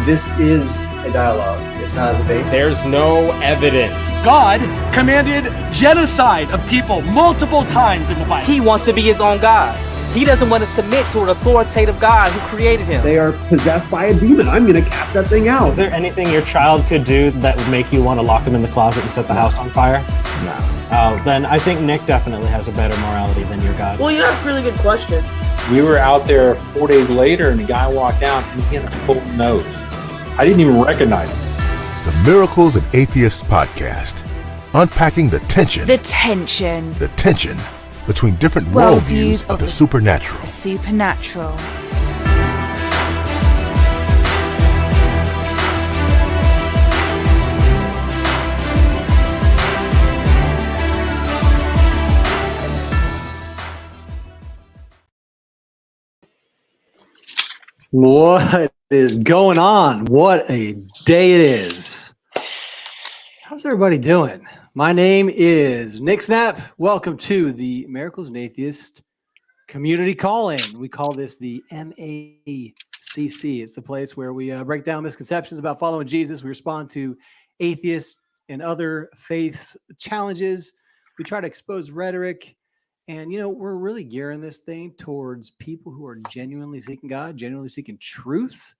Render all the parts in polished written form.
This is a dialogue. It's not a debate. There's no evidence. God commanded genocide of people multiple times in the Bible. He wants to be his own God. He doesn't want to submit to an authoritative God who created him. They are possessed by a demon. I'm going to cast that thing out. Is there anything your child could do that would make you want to lock him in the closet and set the house on fire? No. Oh, then I think Nick definitely has a better morality than your God. Well, you ask really good questions. We were out there 4 days later, and the guy walked out, and he had a full nose. I didn't even recognize him. The Miracles of Atheists podcast, unpacking the tension between different worldviews of the supernatural. What is going on? What a day it is. How's everybody doing? My name is Nick Snap. Welcome to the Miracles and Atheist Community Call-In. We call this the MACC. It's the place where we break down misconceptions about following Jesus. We respond to atheists and other faiths challenges. We try to expose rhetoric. And, we're really gearing this thing towards people who are genuinely seeking God, genuinely seeking truth,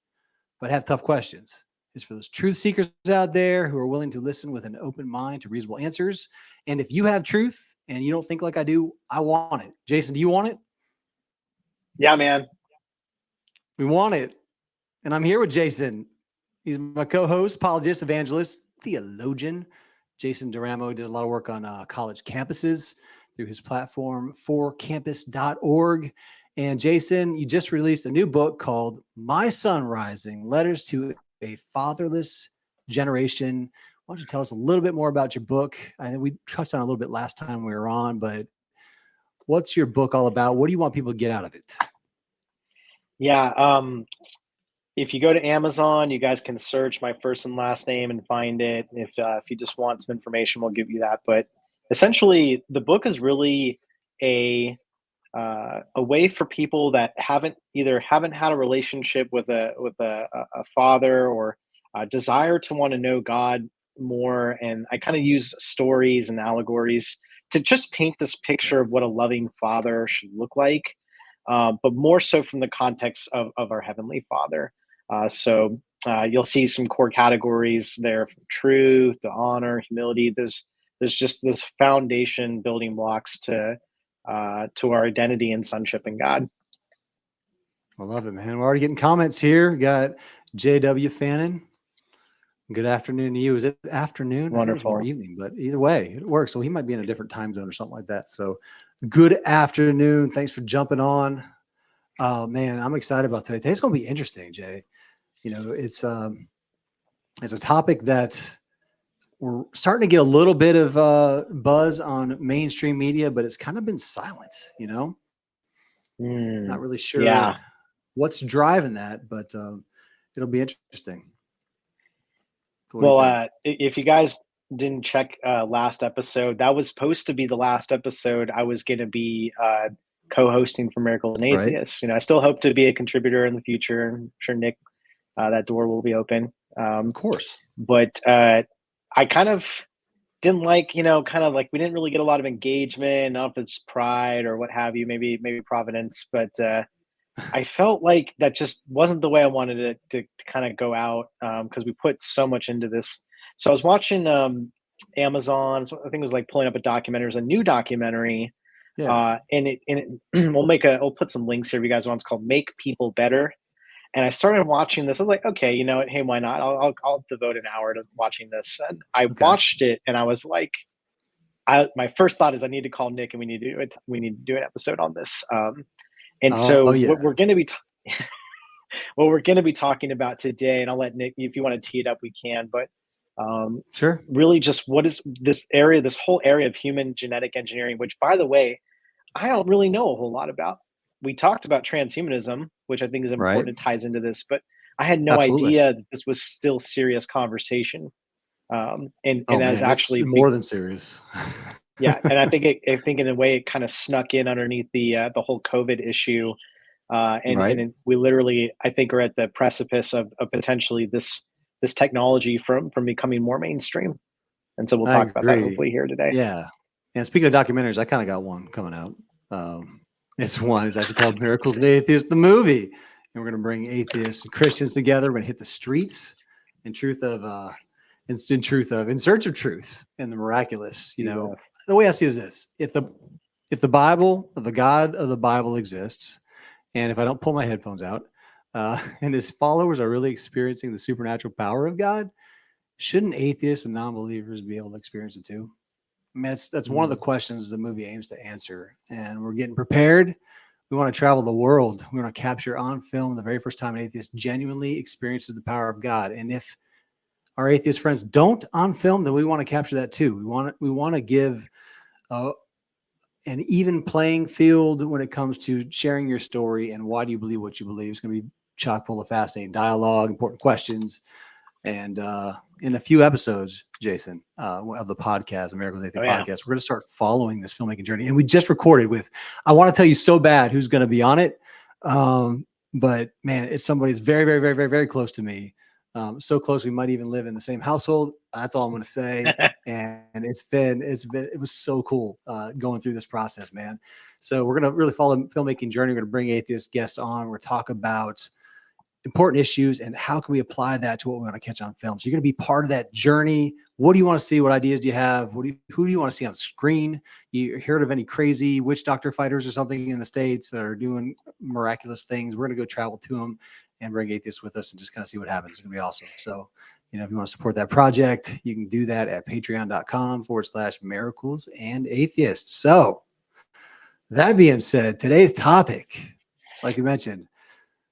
but have tough questions. It's for those truth seekers out there who are willing to listen with an open mind to reasonable answers. And if you have truth and you don't think like I do, I want it. Jason, do you want it? Yeah, man. We want it. And I'm here with Jason. He's my co-host, apologist, evangelist, theologian. Jason Duramo does a lot of work on college campuses through his platform, forcampus.org. And Jason, you just released a new book called My Sun Rising, Letters to a Fatherless Generation. Why don't you tell us a little bit more about your book? I think we touched on it a little bit last time we were on, but what's your book all about? What do you want people to get out of it? Yeah. If you go to Amazon, you guys can search my first and last name and find it. If you just want some information, we'll give you that. But essentially, the book is really a way for people that haven't had a relationship with a father or a desire to want to know God more. And I kind of use stories and allegories to just paint this picture of what a loving father should look like, but more so from the context of our Heavenly Father. So you'll see some core categories there: truth, to honor, humility. There's just this foundation building blocks to our identity and sonship in God. I love it, man. We're already getting comments here. We got J.W. Fannin. Good afternoon to you. Is it afternoon? Wonderful. Or evening, but either way, it works. So he might be in a different time zone or something like that. So good afternoon. Thanks for jumping on. Man, I'm excited about today. Today's going to be interesting, Jay. It's a topic that we're starting to get a little bit of buzz on mainstream media, but it's kind of been silent, Not really sure what's driving that, but it'll be interesting. Well, if you guys didn't check last episode, that was supposed to be the last episode I was going to be co-hosting for Miracles and Atheists. Right. I still hope to be a contributor in the future. I'm sure Nick, that door will be open. Of course. But I kind of didn't like, we didn't really get a lot of engagement. I don't know if it's pride or what have you, maybe providence, but I felt like that just wasn't the way I wanted it to kind of go out, because we put so much into this. So I was watching Amazon. So I think it was like pulling up a documentary. It was a new documentary. Yeah. And we'll put some links here if you guys want. It's called Make People Better. And I started watching this. I was like, okay, you know what? Hey, why not? I'll devote an hour to watching this. And I watched it, and I was like, my first thought is I need to call Nick, and we need to do an episode on this. What we're going to be talking about today, and I'll let Nick, if you want to tee it up, we can. But sure, really, just what is this whole area of human genetic engineering? Which, by the way, I don't really know a whole lot about. We talked about transhumanism, which I think is important. It ties into this, but I had no idea that this was still serious conversation. Actually more than serious. Yeah, and I think in a way it kind of snuck in underneath the whole COVID issue. Right. And we literally, I think, are at the precipice of potentially this technology from becoming more mainstream. And so we'll I talk about that agree. hopefully here today. Yeah. And speaking of documentaries, I kind of got one coming out. It's actually called Miracles and Atheists, the movie. And we're going to bring atheists and Christians together. We're going to hit the streets in search of truth and the miraculous. You know, Yes. the way I see it is this: if the Bible, if the God of the Bible exists, and if I don't pull my headphones out, and his followers are really experiencing the supernatural power of God, shouldn't atheists and non-believers be able to experience it too? I mean, that's one of the questions the movie aims to answer, and we're getting prepared. We want to travel the world. We want to capture on film the very first time an atheist genuinely experiences the power of God. And if our atheist friends don't on film, then we want to capture that too. We want to give an even playing field when it comes to sharing your story and why do you believe what you believe. It's going to be chock full of fascinating dialogue, important questions, and in a few episodes, Jason, of the podcast, America's Atheist Podcast, we're going to start following this filmmaking journey. And we just recorded with, I want to tell you so bad who's going to be on it. But man, it's somebody that's very, very, very, very, very close to me. So close we might even live in the same household. That's all I'm going to say. And it was so cool going through this process, man. So we're going to really follow the filmmaking journey. We're going to bring atheist guests on. We're going to talk about important issues and how can we apply that to what we want to catch on film. So you're going to be part of that journey. What do you want to see? What ideas do you have? Who do you want to see on screen? You heard of any crazy witch doctor fighters or something in the States that are doing miraculous things? We're going to go travel to them and bring atheists with us and just kind of see what happens. It's going to be awesome. So, you know, if you want to support that project, you can do that at patreon.com/miracles and atheists. So that being said, today's topic, like you mentioned,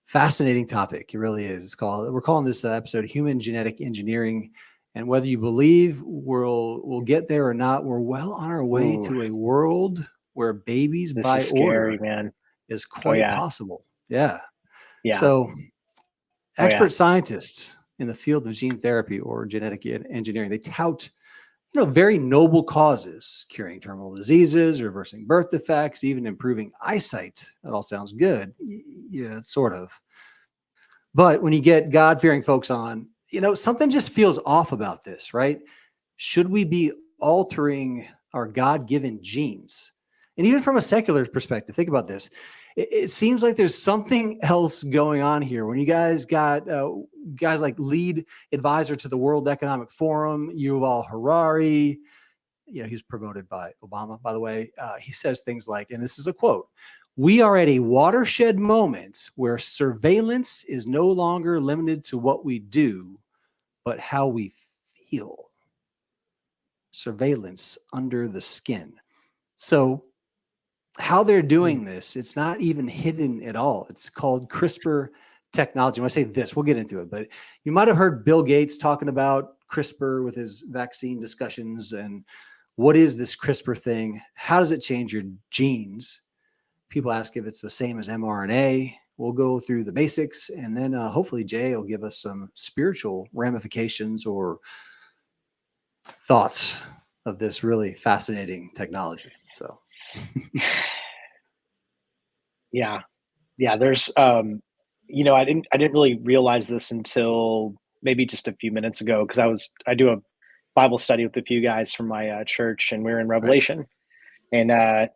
fascinating topic. It really is. We're calling this episode Human Genetic Engineering. And whether you believe we'll get there or not, we're well on our way to a world where babies by order is quite possible. Yeah. So expert scientists in the field of gene therapy or genetic engineering, they tout, you know, very noble causes, curing terminal diseases, reversing birth defects, even improving eyesight. That all sounds good. Yeah, sort of. But when you get God-fearing folks on, you know, something just feels off about this, right? Should we be altering our God-given genes? And even from a secular perspective, think about this. It seems like there's something else going on here. When you guys got guys like lead advisor to the World Economic Forum, Yuval Harari, you know, he was promoted by Obama, by the way. He says things like, and this is a quote, "We are at a watershed moment where surveillance is no longer limited to what we do, but how we feel." Surveillance under the skin. So how they're doing this, it's not even hidden at all. It's called CRISPR technology. When I say this, we'll get into it, but you might have heard Bill Gates talking about CRISPR with his vaccine discussions. And what is this CRISPR thing? How does it change your genes? People ask if it's the same as mRNA. We'll go through the basics, and then hopefully Jay will give us some spiritual ramifications or thoughts of this really fascinating technology. So there's you know, I didn't really realize this until maybe just a few minutes ago, because I do a Bible study with a few guys from my church, and we're in Revelation, and we're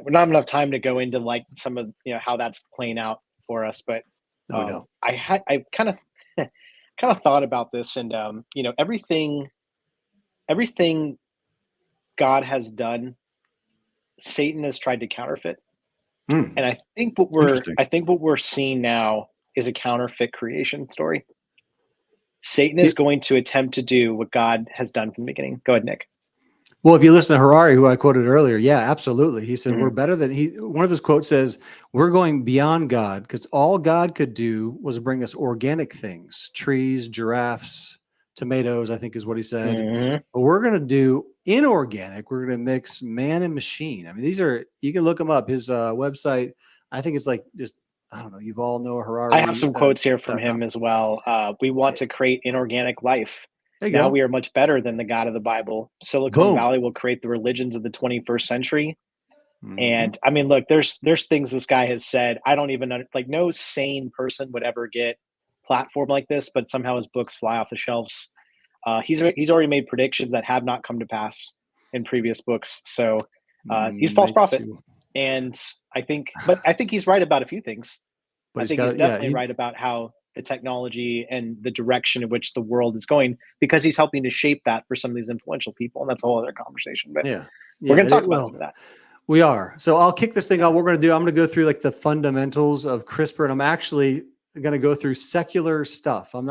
not enough time to go into like some of, you know, how that's playing out for us, but I kind of thought about this, and you know, everything God has done, Satan has tried to counterfeit. And I think what we're seeing now is a counterfeit creation story. Satan is going to attempt to do what God has done from the beginning. Go ahead, Nick. Well, if you listen to Harari, who I quoted earlier, yeah, absolutely. He said, we're better than one of his quotes says, we're going beyond God, because all God could do was bring us organic things, trees, giraffes, tomatoes, I think is what he said. But we're going to do inorganic. We're going to mix man and machine. I mean, you can look him up. His website, I think it's like just, I don't know, you've all know Harari. I have some quotes here from him as well. We want to create inorganic life. Now we are much better than the God of the Bible. Silicon Valley will create the religions of the 21st century. And I mean, look, there's things this guy has said. I don't even like no sane person would ever get platform like this, but somehow his books fly off the shelves. He's already made predictions that have not come to pass in previous books. So he's false prophet. And I think he's right about a few things. But I think he's definitely right about how the technology and the direction in which the world is going, because he's helping to shape that for some of these influential people. And that's a whole other conversation. But we're going to talk about some of that. We are. So I'll kick this thing off. What we're going to do, I'm going to go through like the fundamentals of CRISPR, and I'm actually going to go through secular stuff. I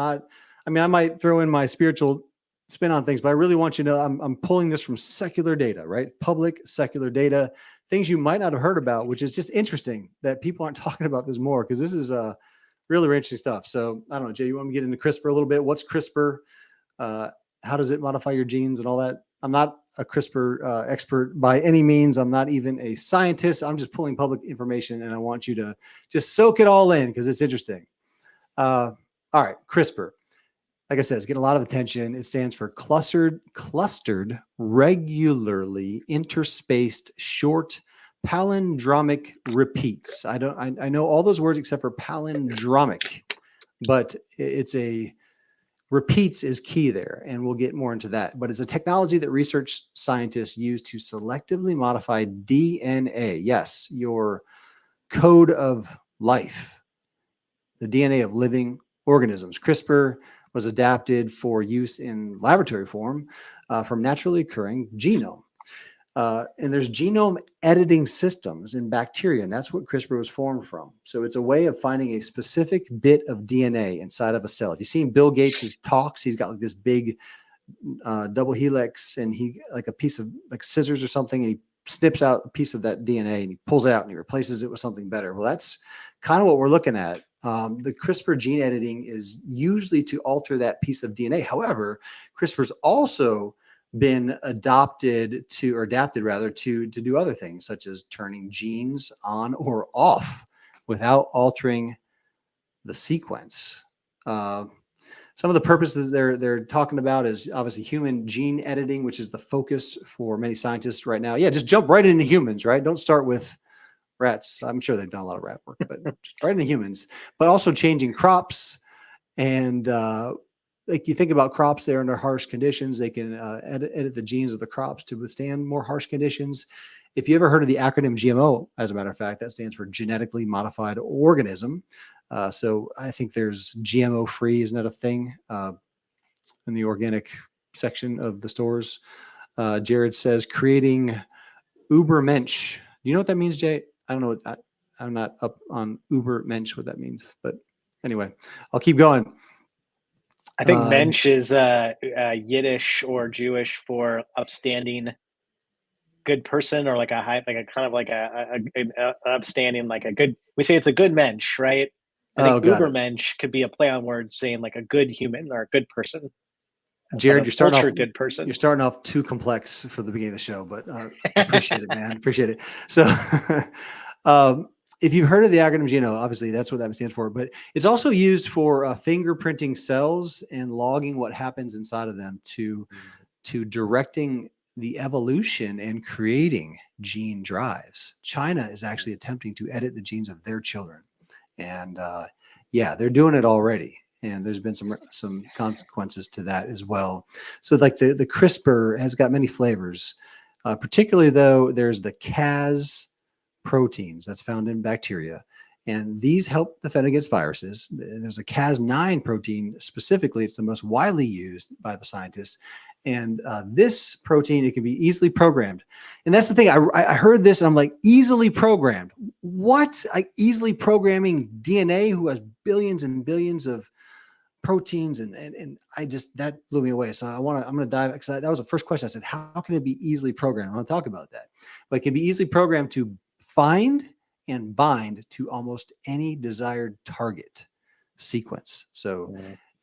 might throw in my spiritual spin on things, but I really want you to know I'm pulling this from secular data, right? Public secular data, things you might not have heard about, which is just interesting that people aren't talking about this more, because this is really interesting stuff. So I don't know, Jay, you want me to get into CRISPR a little bit? What's CRISPR? How does it modify your genes and all that? I'm not a CRISPR expert by any means. I'm not even a scientist. I'm just pulling public information, and I want you to just soak it all in because it's interesting. All right, CRISPR. Like I said, it's getting a lot of attention. It stands for clustered, regularly interspaced, short palindromic repeats. I know all those words except for palindromic, but it's a repeats is key there, and we'll get more into that. But it's a technology that research scientists use to selectively modify DNA. Yes, your code of life, the DNA of living organisms. CRISPR was adapted for use in laboratory form from naturally occurring genome. And there's genome editing systems in bacteria, and that's what CRISPR was formed from. So it's a way of finding a specific bit of DNA inside of a cell. If you've seen Bill Gates' talks, he's got like this big double helix, and he like a piece of like scissors or something, and he snips out a piece of that DNA and he pulls it out and he replaces it with something better. Well, that's kind of what we're looking at. The CRISPR gene editing is usually to alter that piece of DNA. However, CRISPR's also been adapted rather to do other things, such as turning genes on or off without altering the sequence. Some of the purposes they're talking about is obviously human gene editing, which is the focus for many scientists right now. Yeah, just jump right into humans, right? Don't start with rats. I'm sure they've done a lot of rat work, but just right into humans. But also changing crops, and like you think about crops, they're under harsh conditions. They can edit the genes of the crops to withstand more harsh conditions. If you ever heard of the acronym GMO, as a matter of fact, that stands for genetically modified organism. So I think there's GMO free, isn't that a thing in the organic section of the stores? Jared says creating Ubermensch. Do you know what that means, Jay? I don't know. I'm not up on Ubermensch, what that means, but anyway, I'll keep going. I think Mensch is Yiddish or Jewish for upstanding good person, or like a high, like a kind of like an upstanding, like a good. We say it's a good mensch, right? I think Ubermensch could be a play on words, saying like a good human or a good person. Jared, you're starting off good person. You're starting off too complex for the beginning of the show, but I appreciate it, man. Appreciate it. So, if you've heard of the acronym GNO, obviously that's what that stands for, but it's also used for fingerprinting cells and logging what happens inside of them to directing the evolution and creating gene drives. China is actually attempting to edit the genes of their children, and yeah, they're doing it already. And there's been some consequences to that as well. So like the CRISPR has got many flavors, particularly though there's the Cas proteins that's found in bacteria. And these help defend against viruses. There's a Cas9 protein specifically. It's the most widely used by the scientists. And this protein, it can be easily programmed. And that's the thing. I heard this and I'm like, easily programmed. What? Easily programming DNA who has billions and billions of proteins, and I just, that blew me away. So I'm going to dive, because that was the first question. I said, how can it be easily programmed? I want to talk about that. But it can be easily programmed to find and bind to almost any desired target sequence. So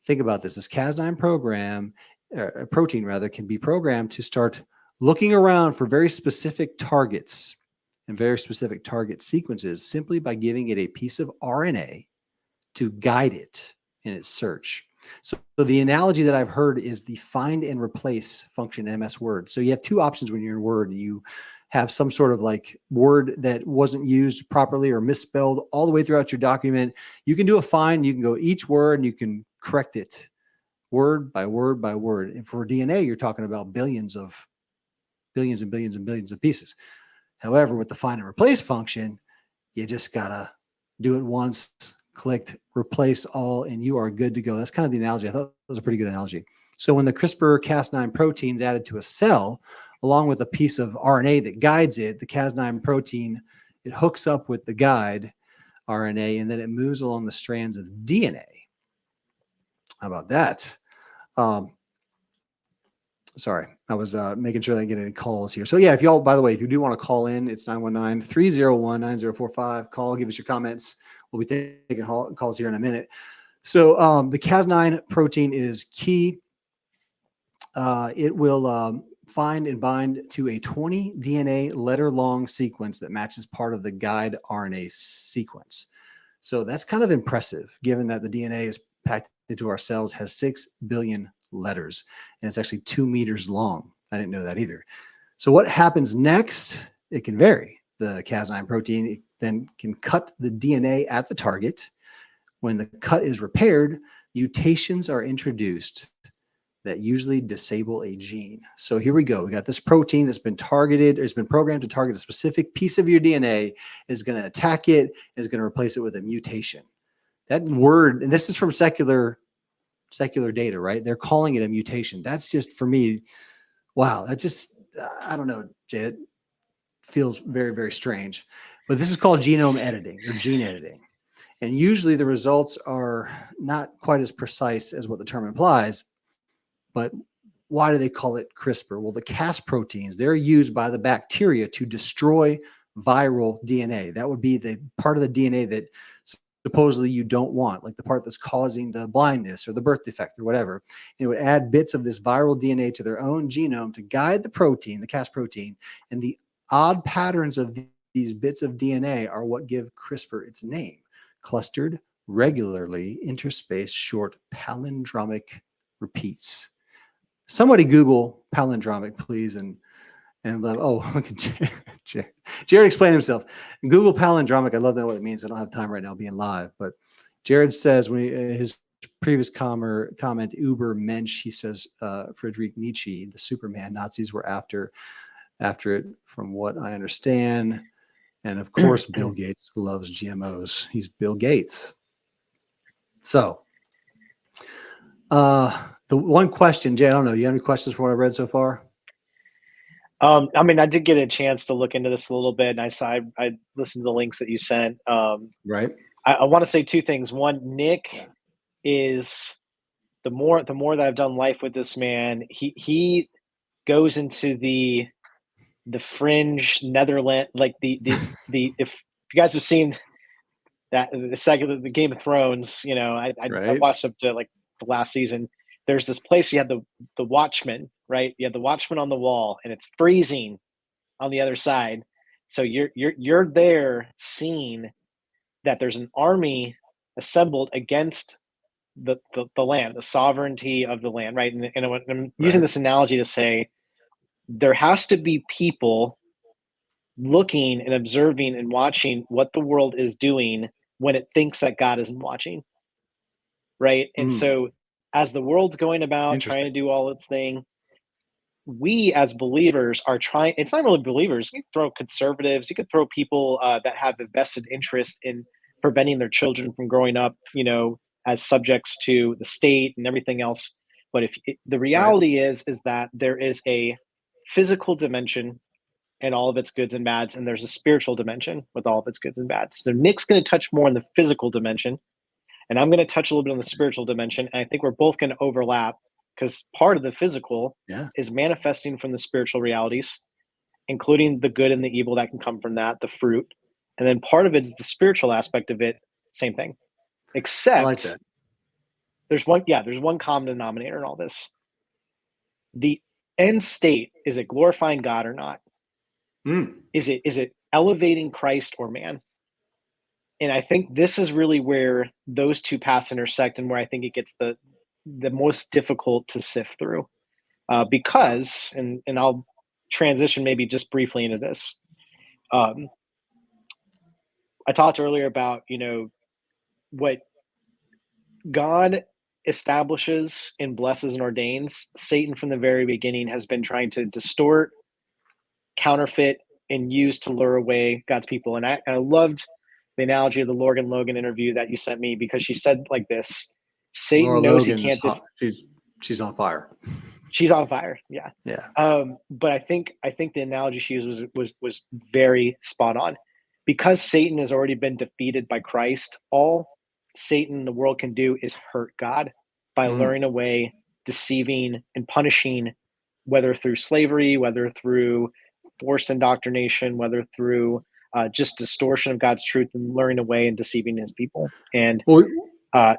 think about this. This Cas9 protein rather, can be programmed to start looking around for very specific targets and very specific target sequences simply by giving it a piece of RNA to guide it in its search. So the analogy that I've heard is the find and replace function in MS Word. So you have two options when you're in Word. You have some sort of like word that wasn't used properly or misspelled all the way throughout your document. You can do a find. You can go each word and you can correct it word by word by word. And for DNA, you're talking about billions and billions and billions of pieces. However, with the find and replace function, you just gotta do it once, clicked, replace all, and you are good to go. That's kind of the analogy. I thought that was a pretty good analogy. So when the CRISPR Cas9 protein is added to a cell, along with a piece of RNA that guides it, the Cas9 protein, it hooks up with the guide RNA, and then it moves along the strands of DNA. How about that? Sorry, I was making sure that I get any calls here. So yeah, if y'all, by the way, if you do want to call in, it's 919-301-9045. Call, give us your comments. We'll be taking calls here in a minute. So the Cas9 protein is key. It will find and bind to a 20 DNA letter long sequence that matches part of the guide RNA sequence. So that's kind of impressive, given that the DNA is packed into our cells, has 6 billion letters, and it's actually 2 meters long. I didn't know that either. So what happens next? It can vary. The Cas9 protein then can cut the DNA at the target. When the cut is repaired, mutations are introduced that usually disable a gene. So here we go. We got this protein that's been targeted, or it's been programmed to target a specific piece of your DNA, is going to attack it, is going to replace it with a mutation. That word, and this is from secular data, right? They're calling it a mutation. That's just, for me, wow, that just, I don't know, Jay, it feels very, very strange. But this is called genome editing or gene editing. And usually the results are not quite as precise as what the term implies. But why do they call it CRISPR? Well, the Cas proteins, they're used by the bacteria to destroy viral DNA. That would be the part of the DNA that supposedly you don't want, like the part that's causing the blindness or the birth defect or whatever. It would add bits of this viral DNA to their own genome to guide the protein, the Cas protein, and the odd patterns of these bits of DNA are what give CRISPR its name. Clustered, regularly interspaced, short palindromic repeats. Somebody Google palindromic, please, and oh, look at Jared. Jared explained himself. Google palindromic. I love that what it means. I don't have time right now being live, but Jared says when his previous comment, Uber Mensch, he says Friedrich Nietzsche, the Superman Nazis were after it, from what I understand. And of course, Bill Gates loves GMOs. He's Bill Gates. So, the one question, Jay, I don't know. You have any questions for what I've read so far? I mean, I did get a chance to look into this a little bit, and I listened to the links that you sent. Right. I want to say two things. One, Nick is the more that I've done life with this man, he goes into the fringe Netherlands, like the if you guys have seen that the Game of Thrones, you know, I watched up to like the last season. There's this place you have the Watchmen, right? You have the Watchmen on the wall, and it's freezing on the other side. So you're there seeing that there's an army assembled against the land, the sovereignty of the land, right? And I'm using this analogy to say there has to be people looking and observing and watching what the world is doing when it thinks that God isn't watching, right? And so as the world's going about trying to do all its thing, we as believers are trying. It's not really believers. You can throw conservatives, you could throw people that have a vested interest in preventing their children from growing up, you know, as subjects to the state and everything else. But the reality is that there is a physical dimension and all of its goods and bads, and there's a spiritual dimension with all of its goods and bads. So Nick's going to touch more on the physical dimension, and I'm going to touch a little bit on the spiritual dimension. And I think we're both going to overlap, because part of the physical is manifesting from the spiritual realities, including the good and the evil that can come from that, the fruit. And then part of it is the spiritual aspect of it, same thing. Except I like that. There's one common denominator in all this. The end state, is it glorifying God or not? Is it elevating Christ or man? And I think this is really where those two paths intersect, and where I think it gets the the most difficult to sift through, because, and I'll transition maybe just briefly into this. I talked earlier about, what God establishes and blesses and ordains. Satan from the very beginning has been trying to distort, counterfeit, and use to lure away God's people. And I loved the analogy of the Morgan Logan interview that you sent me, because she said like this: Satan Laura knows Logan he can't. is hot. She's on fire. She's on fire. Yeah. Yeah. But I think the analogy she used was very spot on, because Satan has already been defeated by Christ. All Satan in the world can do is hurt God by luring away, deceiving, and punishing, whether through slavery, whether through forced indoctrination, whether through just distortion of God's truth and luring away and deceiving his people. And Well,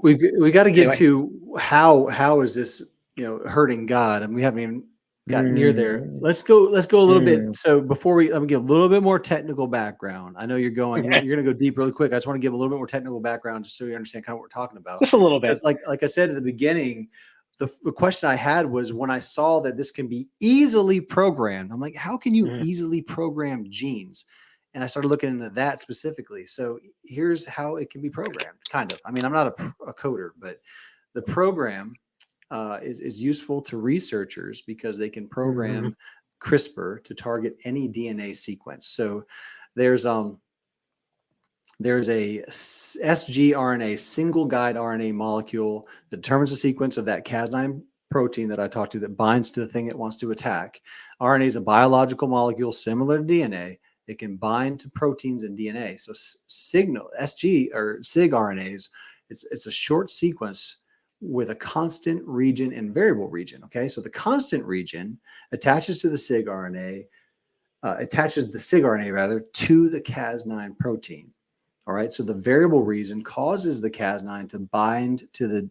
we got to get anyway. to how is this hurting God, and we haven't even got near there. Let's go a little bit. So before let me give a little bit more technical background. I know you're going to go deep really quick. I just want to give a little bit more technical background just so you understand kind of what we're talking about. Just a little bit. Like I said at the beginning, the question I had was when I saw that this can be easily programmed. I'm like, how can you easily program genes? And I started looking into that specifically. So here's how it can be programmed, kind of. I mean, I'm not a coder, but the program is useful to researchers because they can program CRISPR to target any DNA sequence. So there's a sgRNA, single guide RNA molecule that determines the sequence of that Cas9 protein that I talked to that binds to the thing it wants to attack. RNA is a biological molecule similar to DNA. It can bind to proteins in DNA. So SG or SIG-RNAs, it's a short sequence with a constant region and variable region. Okay, so the constant region attaches to the SIG-RNA, attaches the SIG-RNA rather to the Cas9 protein. All right, so the variable region causes the Cas9 to bind to the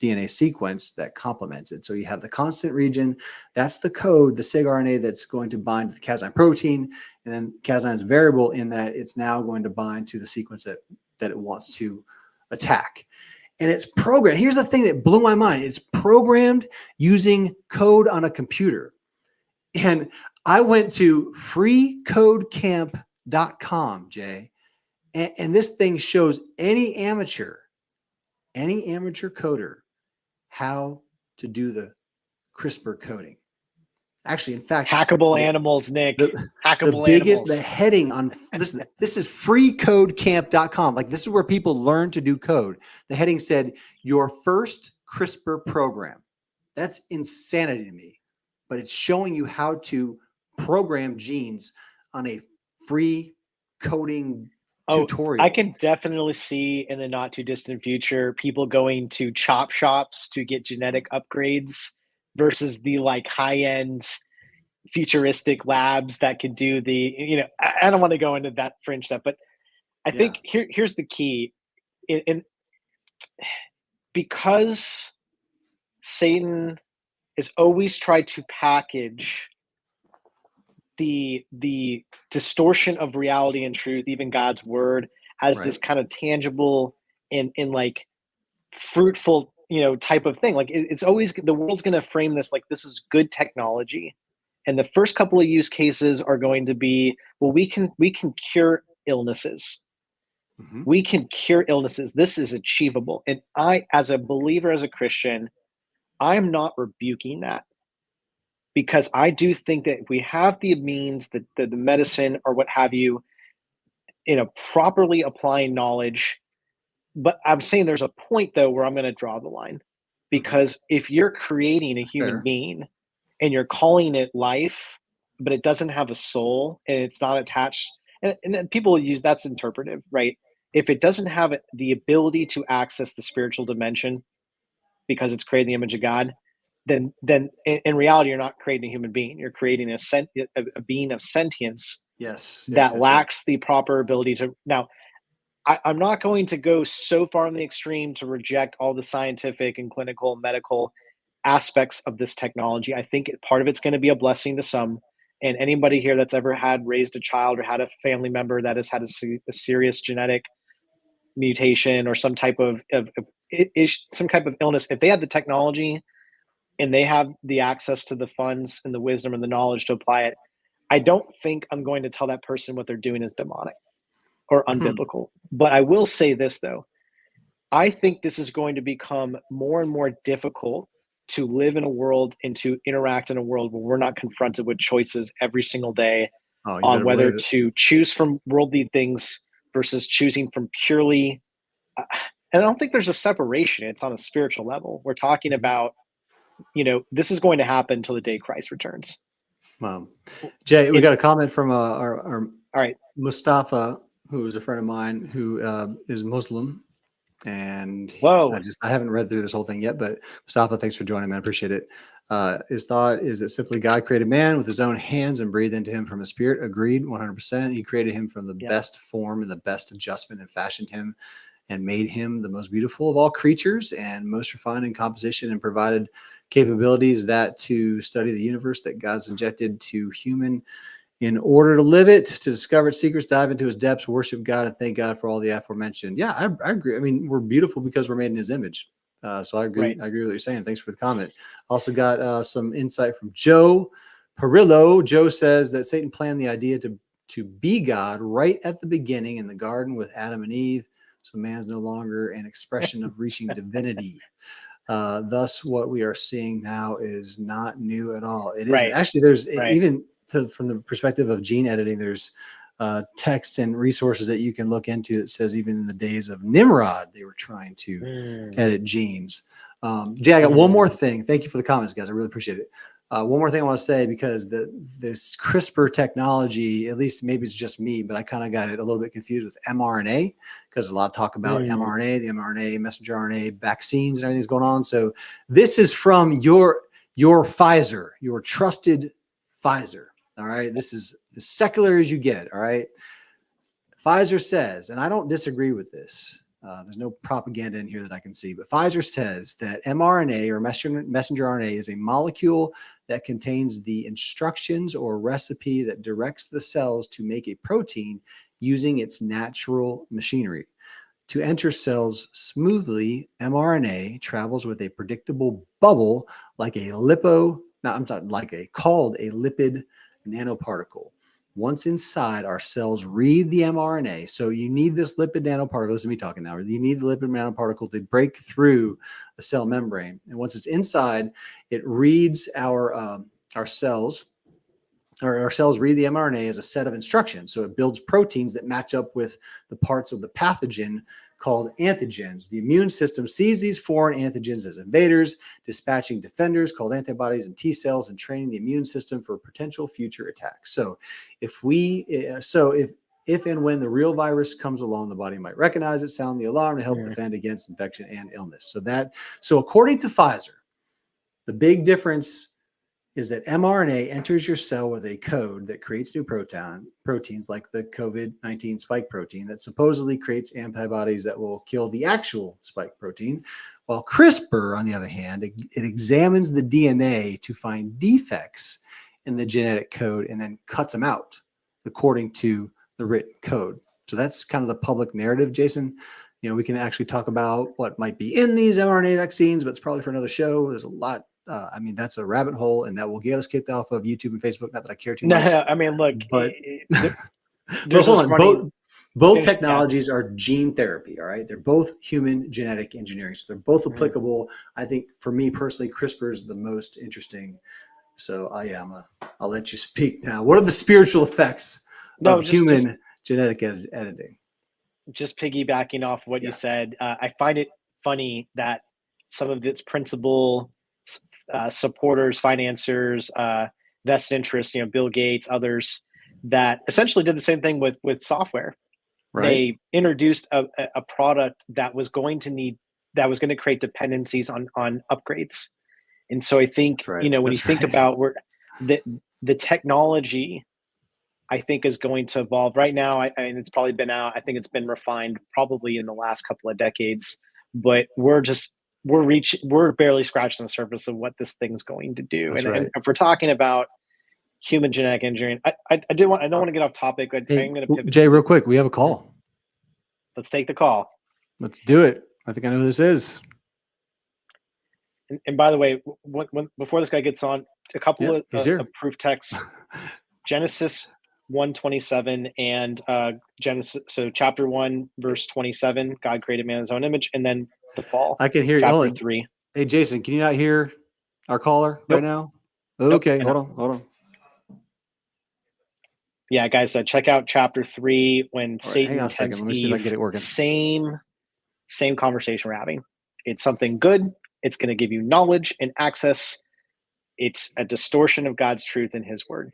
DNA sequence that complements it. So you have the constant region, that's the code, the SIG-RNA that's going to bind to the Cas9 protein, and then Cas9 is variable in that it's now going to bind to the sequence that it wants to attack. And it's programmed. Here's the thing that blew my mind. It's programmed using code on a computer. And I went to freecodecamp.com, Jay, and this thing shows any amateur coder how to do the CRISPR coding. Actually, in fact, hackable animals, Nick. Hackable biggest, animals. the heading on, listen, this is freecodecamp.com. Like, this is where people learn to do code. The heading said, your first CRISPR program. That's insanity to me. But it's showing you how to program genes on a free coding tutorial. I can definitely see in the not too distant future people going to chop shops to get genetic upgrades versus the like high-end futuristic labs that could do the, I don't want to go into that fringe stuff, but I think here's the key. Because Satan is always tried to package the distortion of reality and truth, even God's word, as this kind of tangible and like fruitful, type of thing. Like it's always, the world's going to frame this like this is good technology, and the first couple of use cases are going to be, well, we can cure illnesses. We can cure illnesses. This is achievable. And I, as a believer, as a Christian, I'm not rebuking that. Because I do think that if we have the means, the medicine or what have you, properly applying knowledge, but I'm saying there's a point though where I'm going to draw the line, because if you're creating a human being and you're calling it life, but it doesn't have a soul and it's not attached, and people use that's interpretive, right? If it doesn't have the ability to access the spiritual dimension because it's created in the image of God, then in reality, you're not creating a human being. You're creating a being of sentience that lacks the proper ability to. Now, I'm not going to go so far in the extreme to reject all the scientific and clinical and medical aspects of this technology. I think part of it's going to be a blessing to some. And anybody here that's ever raised a child or had a family member that has had a serious genetic mutation or some type of some type of illness, if they have the technology and they have the access to the funds and the wisdom and the knowledge to apply it, I don't think I'm going to tell that person what they're doing is demonic or unbiblical. But I will say this, though. I think this is going to become more and more difficult to live in a world and to interact in a world where we're not confronted with choices every single day on whether to choose from worldly things versus choosing from purely. And I don't think there's a separation. It's on a spiritual level. We're talking about, this is going to happen until the day Christ returns. Jay, we got a comment from our all right, Mustafa, who is a friend of mine who is Muslim. And I haven't read through this whole thing yet, but Mustafa, thanks for joining, man. I appreciate it. His thought is that simply God created man with his own hands and breathed into him from his spirit. Agreed, 100%. He created him from the best form and the best adjustment and fashioned him and made him the most beautiful of all creatures and most refined in composition and provided capabilities that to study the universe that God's injected to human in order to live it, to discover its secrets, dive into his depths, worship God, and thank God for all the aforementioned. Yeah, I agree. I mean, we're beautiful because we're made in his image. So I agree. Right. I agree with what you're saying. Thanks for the comment. Also got some insight from Joe Perillo. Joe says that Satan planned the idea to be God right at the beginning in the garden with Adam and Eve. So man's no longer an expression of reaching divinity. Thus, what we are seeing now is not new at all. It is actually, there's even from the perspective of gene editing, there's text and resources that you can look into that says even in the days of Nimrod, they were trying to edit genes. Jay, I got one more thing. Thank you for the comments, guys. I really appreciate it. One more thing I want to say, because this CRISPR technology, at least maybe it's just me, but I kind of got it a little bit confused with mRNA, because a lot of talk about mRNA, the mRNA, messenger RNA, vaccines and everything's going on. So this is from your Pfizer, your trusted Pfizer. All right. This is as secular as you get. All right. Pfizer says, and I don't disagree with this. There's no propaganda in here that I can see, but Pfizer says that mRNA or messenger RNA is a molecule that contains the instructions or recipe that directs the cells to make a protein using its natural machinery. To enter cells smoothly, mRNA travels with a predictable bubble called a lipid nanoparticle. Once inside, our cells read the mRNA. So you need this lipid nanoparticle. Listen to me talking now. You need the lipid nanoparticle to break through the cell membrane. And once it's inside, it reads our cells, or our cells read the mRNA as a set of instructions. So it builds proteins that match up with the parts of the pathogen called antigens. The immune system sees these foreign antigens as invaders, dispatching defenders called antibodies and T cells, and training the immune system for potential future attacks. So if and when the real virus comes along, the body might recognize it, sound the alarm to help defend against infection and illness. So according to Pfizer, the big difference is that mRNA enters your cell with a code that creates new proteins like the COVID-19 spike protein that supposedly creates antibodies that will kill the actual spike protein, while CRISPR, on the other hand, it examines the DNA to find defects in the genetic code and then cuts them out according to the written code. So that's kind of the public narrative, Jason. We can actually talk about what might be in these mRNA vaccines, but it's probably for another show. There's a lot. That's a rabbit hole, and that will get us kicked off of YouTube and Facebook. Not that I care too much. No, I mean, look, but both technologies are gene therapy. All right, they're both human genetic engineering, so they're both applicable. I think for me personally, CRISPR is the most interesting. So I'll let you speak now. What are the spiritual effects of human genetic editing? Just piggybacking off what you said, I find it funny that some of its principal supporters, financiers, vested interests, Bill Gates, others, that essentially did the same thing with software. Right. They introducduced a product that was going to create dependencies on upgrades. And so I think, when you think about where the technology, I think, is going to evolve right now. I mean, it's probably been out. I think it's been refined probably in the last couple of decades, but we're barely scratching the surface of what this thing's going to do. And if we're talking about human genetic engineering, I don't want to get off topic. But I'm going to pivot. Jay, real quick, we have a call. Let's take the call. Let's do it. I think I know who this is. And by the way, before this guy gets on, a couple He's here. of proof texts: Genesis 1:27 and Genesis. So chapter 1, verse 27. God created man in His own image, and then the fall. I can hear you. Chapter 3. Hey, Jason, can you not hear our caller Nope. right now? Nope, Okay, I hold on. Yeah, guys, check out chapter 3 when All right, Satan hang on a second. tempts Let me see if I Eve. can get it working. Same conversation we're having. It's something good. It's going to give you knowledge and access. It's a distortion of God's truth in His word.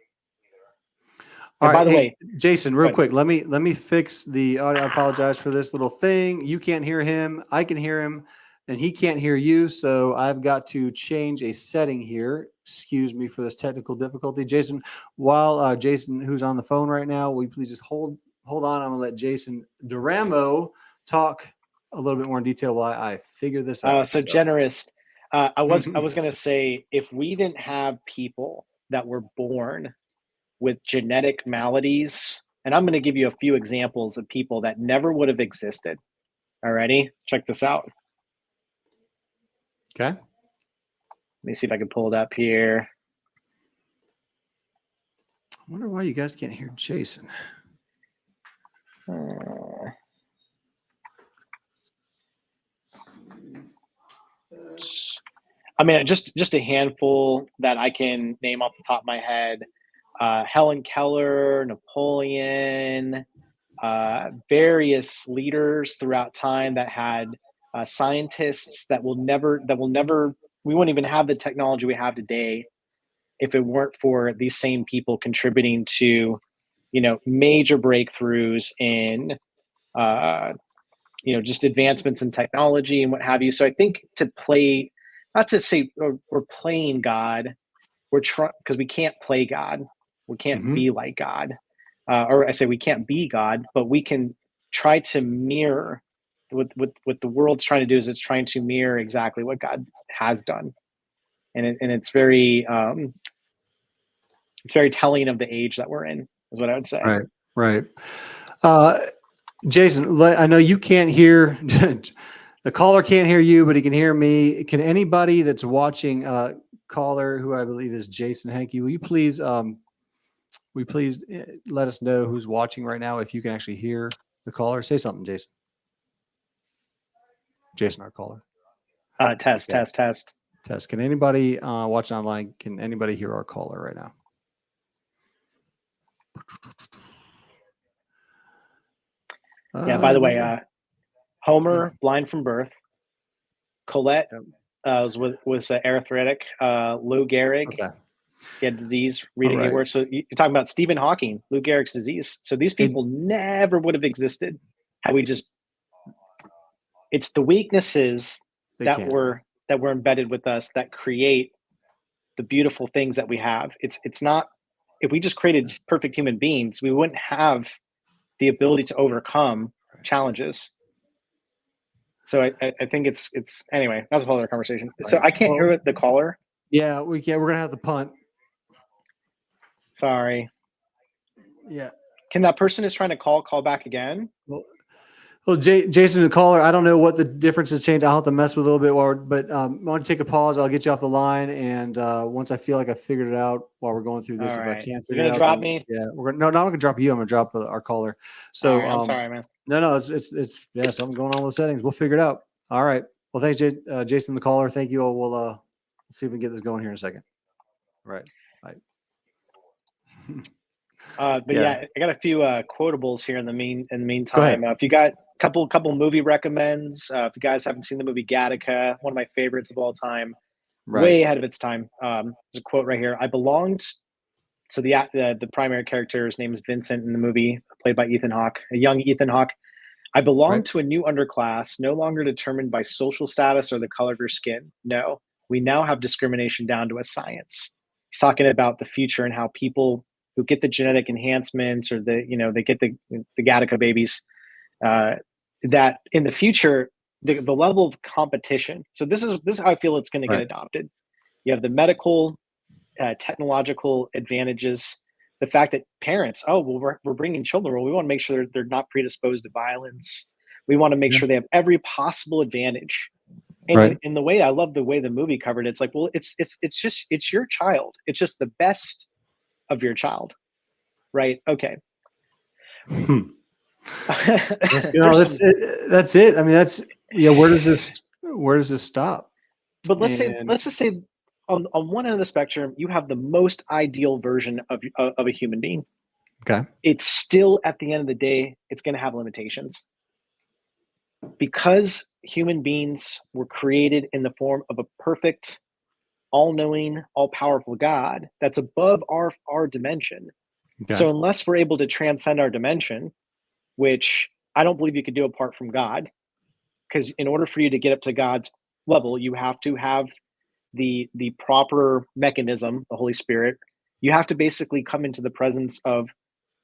All And right, by the way, Jason, real ahead. quick, let me fix the audio. I apologize for this little thing. You can't hear him. I can hear him, and he can't hear you. So I've got to change a setting here. Excuse me for this technical difficulty, Jason. While Jason, who's on the phone right now, will you please just hold on? I'm gonna let Jason Duramo talk a little bit more in detail while I figure this out. So generous. I was going to say, if we didn't have people that were born with genetic maladies, and I'm going to give you a few examples of people that never would have existed. Alrighty, check this out. Okay. Let me see if I can pull it up here. I wonder why you guys can't hear Jason. I mean, just a handful that I can name off the top of my head. Helen Keller, Napoleon, various leaders throughout time that had scientists that will never, we wouldn't even have the technology we have today if it weren't for these same people contributing to, major breakthroughs in, just advancements in technology and what have you. So I think not to say we're playing God, we're trying, because we can't play God. We can't be like God. Or I say we can't be God, but we can try to mirror what the world's trying to do is it's trying to mirror exactly what God has done. And it's very telling of the age that we're in, is what I would say. Right. Jason, I know you can't hear, the caller can't hear you, but he can hear me. Can anybody that's watching, caller, who I believe is Jason Hankey, will you please let us know who's watching right now, if you can actually hear the caller? Say something, Jason. Jason, our caller. Test. Can anybody watching online, can anybody hear our caller right now? Yeah, by the way, Homer, blind from birth. Colette was arthritic. Lou Gehrig, he had disease, reading the word. So you're talking about Stephen Hawking, Lou Gehrig's disease. So these people never would have existed had we just. It's the weaknesses that were embedded with us that create the beautiful things that we have. It's not, if we just created perfect human beings, we wouldn't have the ability to overcome challenges. So I think it's anyway, that's a whole other conversation. Right. So I can't hear the caller. Yeah, we can't. We're gonna have to punt. Sorry. Yeah. Can that person is trying to call back again? Well, Jason, the caller, I don't know what the difference has changed. I'll have to mess with a little bit but I want to take a pause. I'll get you off the line, and once I feel like I figured it out while we're going through this, if I can't figure it out, drop me. Yeah, we're not gonna drop you. I'm gonna drop our caller. So I'm sorry, man. No, it's something going on with the settings. We'll figure it out. All right. Well, thanks, Jason, the caller. Thank you all. We'll see if we can get this going here in a second. All right. Bye. But yeah, I got a few quotables here in the meantime. If you got a couple movie recommends, if you guys haven't seen the movie Gattaca, one of my favorites of all time, way ahead of its time. There's a quote right here. I belonged. So the primary character's name is Vincent in the movie, played by Ethan Hawke, a young Ethan Hawke. I belong to a new underclass, no longer determined by social status or the color of your skin. No, we now have discrimination down to a science. He's talking about the future and how people who get the genetic enhancements or they get the Gattaca babies, that in the future, the level of competition. So this is how I feel it's going to get adopted. You have the medical, technological advantages, the fact that parents, we're bringing children, well, we want to make sure they're not predisposed to violence. We want to make Yeah. sure they have every possible advantage. And Right. in the way, I love the way the movie covered it. It's like, well, it's your child. It's just the best of your child, right? Okay. That's, There's some, that's it. I mean, where does this stop? but And let's just say on one end of the spectrum, you have the most ideal version of a human being. okay. It's still, at the end of the day, it's going to have limitations, because human beings were created in the form of a perfect, all-knowing, all-powerful God that's above our dimension. Okay. So unless we're able to transcend our dimension, which I don't believe you could do apart from God, because in order for you to get up to God's level, you have to have the proper mechanism, the Holy Spirit. You have to basically come into the presence of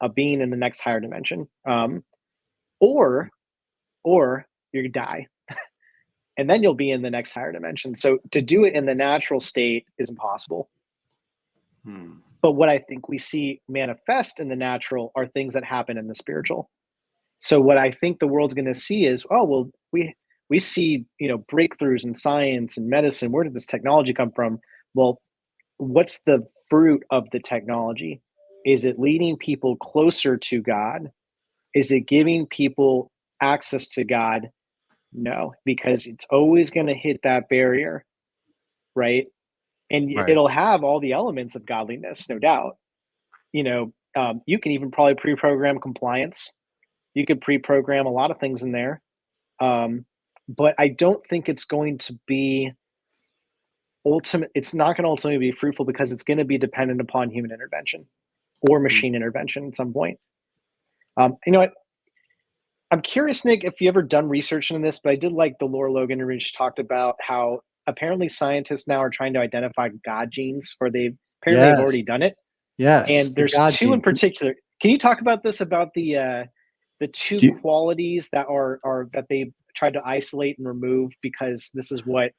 a being in the next higher dimension, or you die, and then you'll be in the next higher dimension. So to do it in the natural state is impossible. But what I think we see manifest in the natural are things that happen in the spiritual. So what I think the world's going to see is, oh, well, we see, breakthroughs in science and medicine. Where did this technology come from? Well, what's the fruit of the technology? Is it leading people closer to God? Is it giving people access to God? No, because it's always going to hit that barrier, right? And Right. it'll have all the elements of godliness, no doubt. You can even probably pre-program compliance. You could pre-program a lot of things in there. But I don't think it's going to be it's not going to ultimately be fruitful, because it's going to be dependent upon human intervention or machine intervention at some point. You know what? I'm curious, Nick, if you ever done research on this, but I did like the Laura Logan interview. She talked about how apparently scientists now are trying to identify God genes, or they've Yes. already done it. Yes. And there's God two in gene. particular. Can you talk about this, about the two Do you- qualities that are that they tried to isolate and remove, because this is what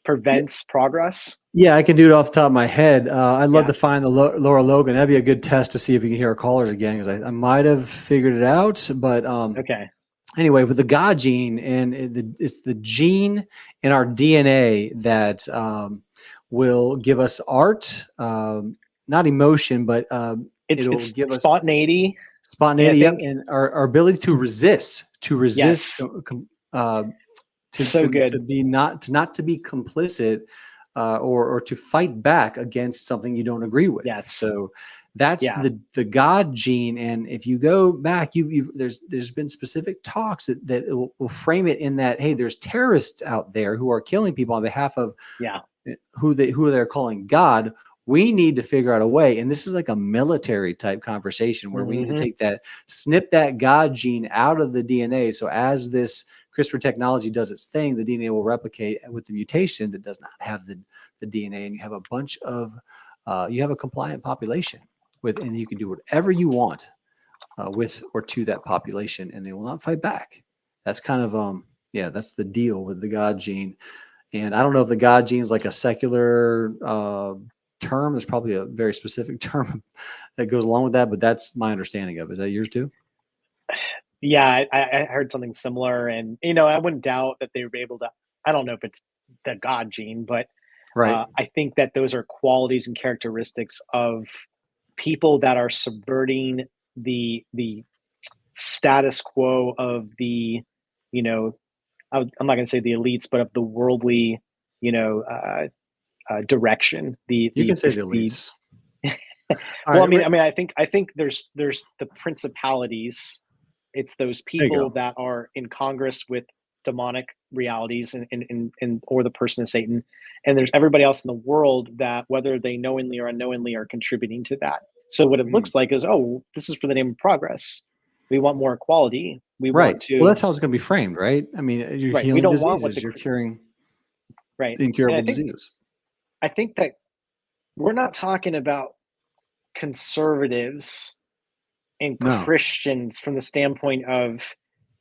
prevents progress? Yeah, I can do it off the top of my head. I'd love Yeah. to find the Laura Logan. That'd be a good test to see if you can hear our callers again, because I might have figured it out. But Okay. anyway, with the God gene, and it's the gene in our DNA that will give us art, not emotion, but it'll give us spontaneity. spontaneity, And I think- and our ability to resist, Yes. So good. to be not to be complicit, or to fight back against something you don't agree with. Yes. So that's Yeah. the God gene. And if you go back, there's been specific talks that will frame it in that, hey, there's terrorists out there who are killing people on behalf of who they're calling God. We need to figure out a way, and this is like a military type conversation where we need to snip that God gene out of the DNA. So as this CRISPR technology does its thing, the DNA will replicate with the mutation that does not have the DNA, and you have a bunch of you have a compliant population and you can do whatever you want with or to that population, and they will not fight back. That's kind of that's the deal with the God gene. And I don't know if the God gene is like a secular term. There's probably a very specific term that goes along with that, but that's my understanding of it. Is that yours too? Yeah, I heard something similar, and I wouldn't doubt that they would be able to. I don't know if it's the God gene, but Right. I think that those are qualities and characteristics of people that are subverting the status quo of the, I'm not going to say the elites, but of the worldly, direction. You can say the elites. Well, I mean, I think there's the principalities. It's those people that are in Congress with demonic realities and or the person of Satan. And there's everybody else in the world that, whether they knowingly or unknowingly, are contributing to that. So what it looks like is, oh, this is for the name of progress. We want more equality. We want to. Well, that's how it's going to be framed, right? I mean, you're healing diseases. You're curing incurable diseases. I think that we're not talking about conservatives and Christians from the standpoint of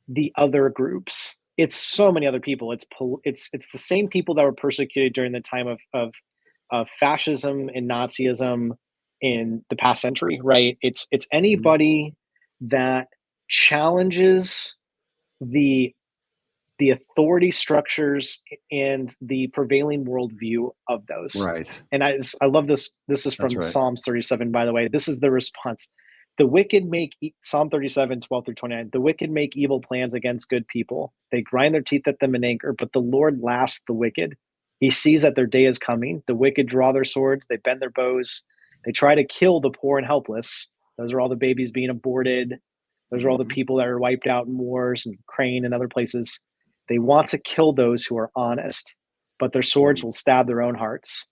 the other groups. It's so many other people. It's the same people that were persecuted during the time of fascism and Nazism in the past century, right? It's anybody that challenges the authority structures and the prevailing worldview of those. Right. And I love this. This is from That's right. Psalms 37, by the way. This is the response. The wicked make, Psalm 37, 12 through 29, the wicked make evil plans against good people. They grind their teeth at them in anger, but the Lord laughs the wicked. He sees that their day is coming. The wicked draw their swords. They bend their bows. They try to kill the poor and helpless. Those are all the babies being aborted. Those are all the people that are wiped out in wars and Ukraine and other places. They want to kill those who are honest, but their swords will stab their own hearts.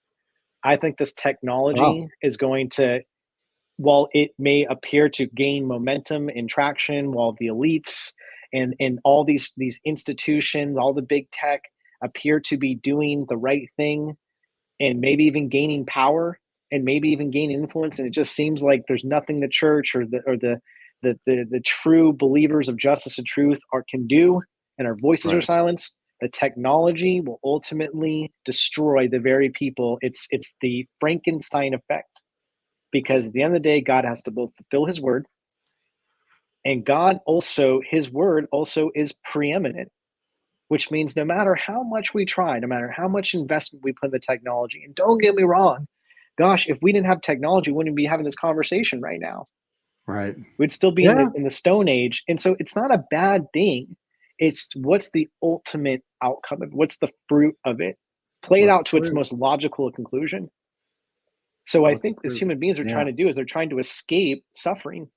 I think this technology is going to, while it may appear to gain momentum and traction, while the elites and all these institutions, all the big tech appear to be doing the right thing and maybe even gaining power and maybe even gaining influence, and it just seems like there's nothing the church or the true believers of justice and truth can do, and our voices are silenced. The technology will ultimately destroy the very people. It's the Frankenstein effect, because at the end of the day, God has to both fulfill his word, and his word also is preeminent, which means no matter how much we try, no matter how much investment we put in the technology, and don't get me wrong, gosh, if we didn't have technology, we wouldn't be having this conversation right now. Right. We'd still be in the Stone Age. And so it's not a bad thing. It's what's the ultimate outcome of it? What's the fruit of it? Play it out to its most logical conclusion. So I think as human beings are trying to do is they're trying to escape suffering.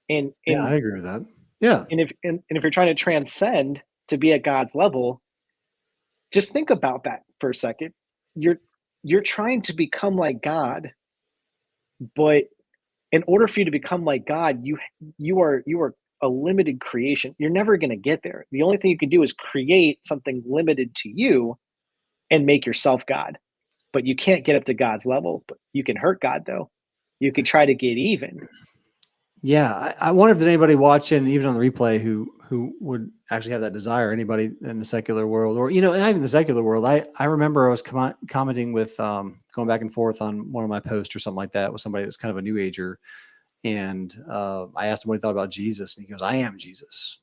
And I agree with that. Yeah. And if you're trying to transcend to be at God's level, just think about that for a second. You're trying to become like God, but in order for you to become like God, you are a limited creation. You're never going to get there. The only thing you can do is create something limited to you and make yourself God. But you can't get up to God's level. But you can hurt God, though. You can try to get even. Yeah, I wonder if there's anybody watching, even on the replay, who would actually have that desire. Anybody in the secular world, or not even the secular world. I remember I was commenting with going back and forth on one of my posts or something like that with somebody that was kind of a new ager, and I asked him what he thought about Jesus, and he goes, "I am Jesus."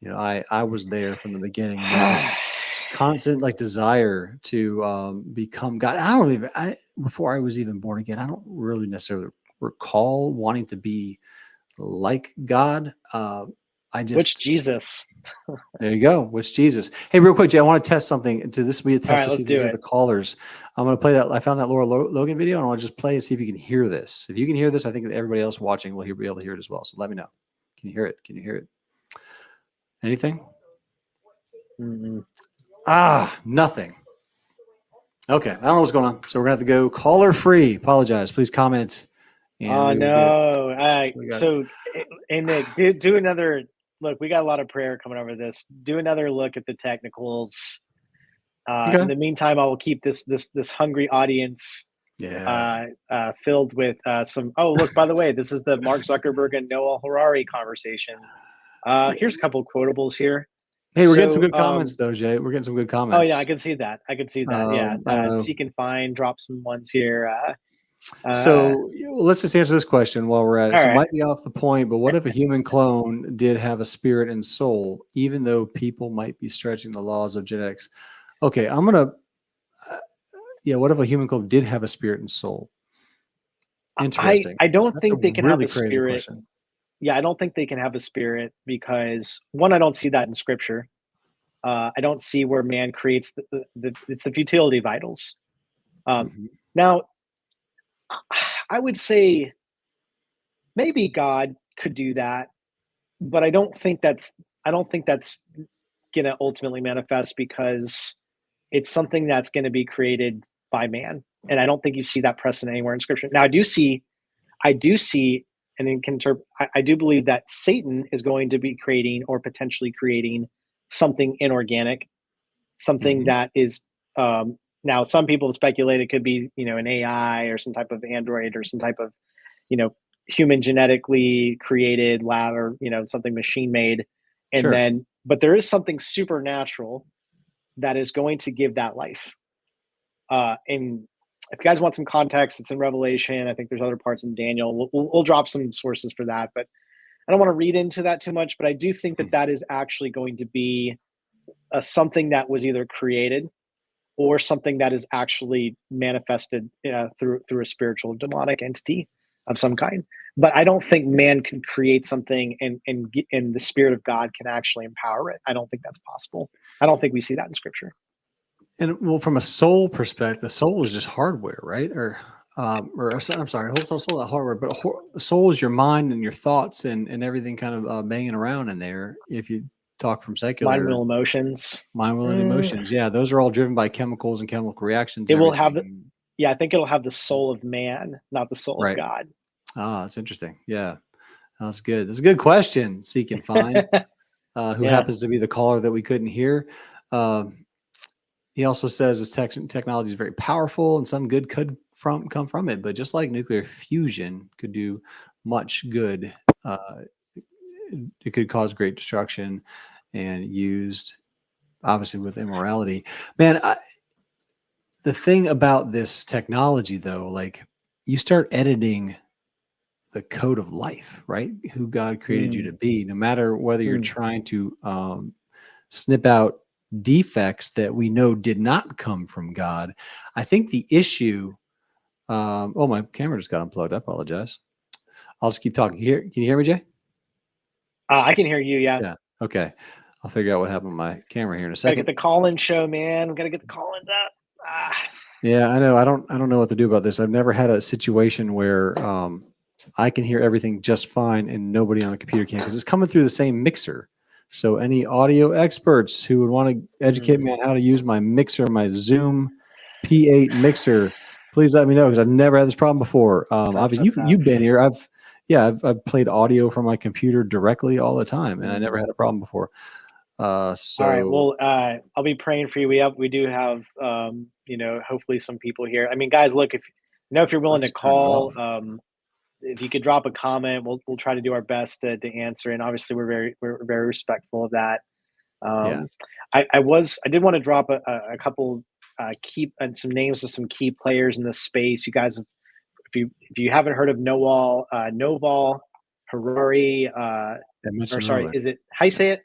I was there from the beginning, and there's this constant desire to become God. Before I was even born again, I don't really necessarily recall wanting to be like God. Which Jesus? There you go. Which Jesus? Hey, real quick, Jay, I want to test something. This will be a test right, to let's see do the callers. I'm going to play that. I found that Laura Logan video, and I want to just play and see if you can hear this. If you can hear this, I think that everybody else watching will be able to hear it as well. So let me know. Can you hear it? Can you hear it? Anything? Nothing. Okay, I don't know what's going on. So we're going to have to go caller free. Apologize. Please comment. And Nick, do another look. We got a lot of prayer coming over this. Do another look at the technicals. In the meantime, I will keep this hungry audience filled with some. Oh, look, by the way, this is the Mark Zuckerberg and Noah Harari conversation. Here's a couple of quotables here. Hey, we're getting some good comments though, Jay. We're getting some good comments. Oh yeah, I can see that. Seek and find, drop some ones here. So let's just answer this question while we're at it. So it right. might be off the point, but what if a human clone did have a spirit and soul, even though people might be stretching the laws of genetics? Okay, I'm going to, what if a human clone did have a spirit and soul? Interesting. I don't think they can have a spirit. Question. Yeah, I don't think they can have a spirit because, one, I don't see that in scripture. I don't see where man creates it's the futility of idols. Now, I would say maybe God could do that, but I don't think that's going to ultimately manifest because it's something that's going to be created by man, and I don't think you see that precedent anywhere in scripture. Now, I do see, and I do believe that Satan is going to be creating or potentially creating something inorganic, something that is. Now, some people speculate it could be, an AI or some type of android or some type of, human genetically created lab or, something machine made. And but there is something supernatural that is going to give that life. And if you guys want some context, it's in Revelation. I think there's other parts in Daniel. We'll drop some sources for that. But I don't want to read into that too much, but I do think that that is actually going to be something that was either created or something that is actually manifested through a spiritual demonic entity of some kind. But I don't think man can create something and the spirit of God can actually empower it. I don't think that's possible. I don't think we see that in scripture. And well, from a soul perspective, the soul is just hardware, right? Or I'm sorry, whole soul not hardware, but soul is your mind and your thoughts and everything kind of banging around in there. If you talk from secular, Mind, will, emotions. Mind, will, and emotions. Yeah, those are all driven by chemicals and chemical reactions. It will have I think it'll have the soul of man, not the soul of God. Ah, that's interesting. Yeah, that's good. That's a good question. Seek and find. Who happens to be the caller that we couldn't hear? He also says this technology is very powerful and some good could come from it, but just like nuclear fusion could do much good, it could cause great destruction and used obviously with immorality. Man, the thing about this technology though, like you start editing the code of life, right? Who God created you to be, no matter whether you're trying to snip out defects that we know did not come from God. I think the issue, oh, my camera just got unplugged. I apologize. I'll just keep talking here. Can you hear me, Jay? I can hear you. Yeah. Yeah. Okay. I'll figure out what happened with my camera here in a Gotta second. get the call-in show, man. We gotta get the call-ins up. Yeah, I know. I don't know what to do about this. I've never had a situation where I can hear everything just fine and nobody on the computer can, because it's coming through the same mixer. So any audio experts who would want to educate me on how to use my mixer, my Zoom P8 mixer, please let me know, because I've never had this problem before. Obviously, you've been here. I've played audio from my computer directly all the time, and I never had a problem before. All right. Well, I'll be praying for you. We do have hopefully some people here. I mean, guys, look, if you're willing to call, if you could drop a comment, we'll try to do our best to answer. And obviously, we're very respectful of that. I did want to drop a couple some names of some key players in this space. You guys, if you haven't heard of Noval Harari, is it how you say it?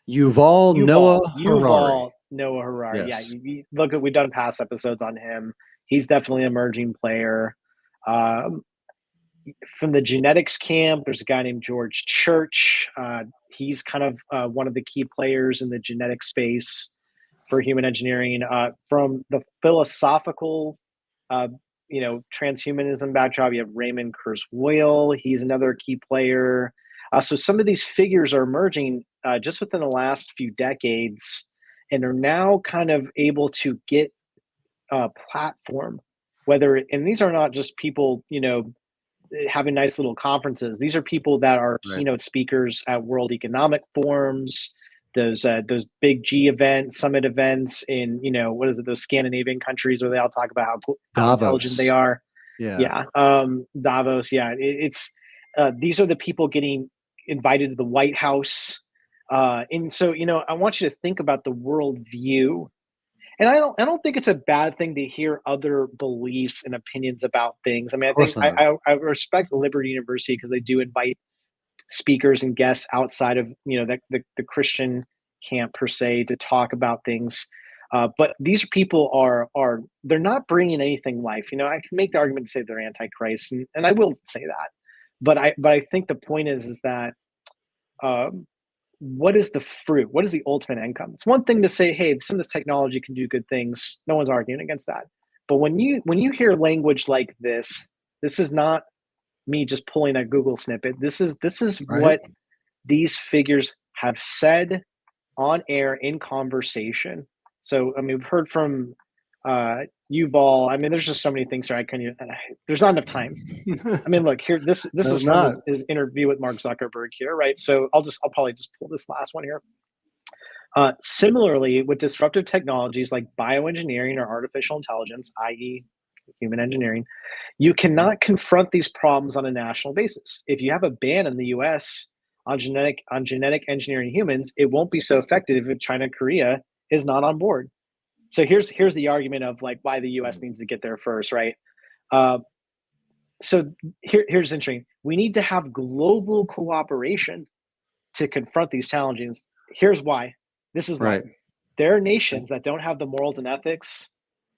Yuval Noah Harari. Noah Harari. Yes. Yeah, we've done past episodes on him. He's definitely an emerging player. From the genetics camp, there's a guy named George Church. He's kind of one of the key players in the genetic space for human engineering. From the philosophical, transhumanism backdrop, you have Raymond Kurzweil. He's another key player. So some of these figures are emerging just within the last few decades, and are now kind of able to get a platform. And these are not just people, having nice little conferences. These are people that are keynote speakers at World Economic Forums, those big summit events in, those Scandinavian countries where they all talk about how intelligent they are. Yeah. Davos. Yeah. These are the people getting invited to the White House. And so, I want you to think about the world view. And I don't think it's a bad thing to hear other beliefs and opinions about things. I mean, I respect Liberty University because they do invite speakers and guests outside of the Christian camp per se to talk about things. But these people they're not bringing anything life. I can make the argument to say they're antichrist, and I will say that. But I think the point is that what is the fruit? What is the ultimate income? It's one thing to say, hey, some of this technology can do good things. No one's arguing against that. But when you hear language like this is not me just pulling a Google snippet. This is what these figures have said on air in conversation. So, I mean, we've heard from Yuval. I mean, there's just so many things here. There's not enough time. I mean, look here. This is from his interview with Mark Zuckerberg here, right? So I'll probably just pull this last one here. Similarly, with disruptive technologies like bioengineering or artificial intelligence, i.e., human engineering, you cannot confront these problems on a national basis. If you have a ban in the U.S. on genetic engineering humans, it won't be so effective if China, Korea is not on board. So here's the argument of like why the U.S. needs to get there first, right? So here's interesting. We need to have global cooperation to confront these challenges. Here's why. This is Right. why. There are nations that don't have the morals and ethics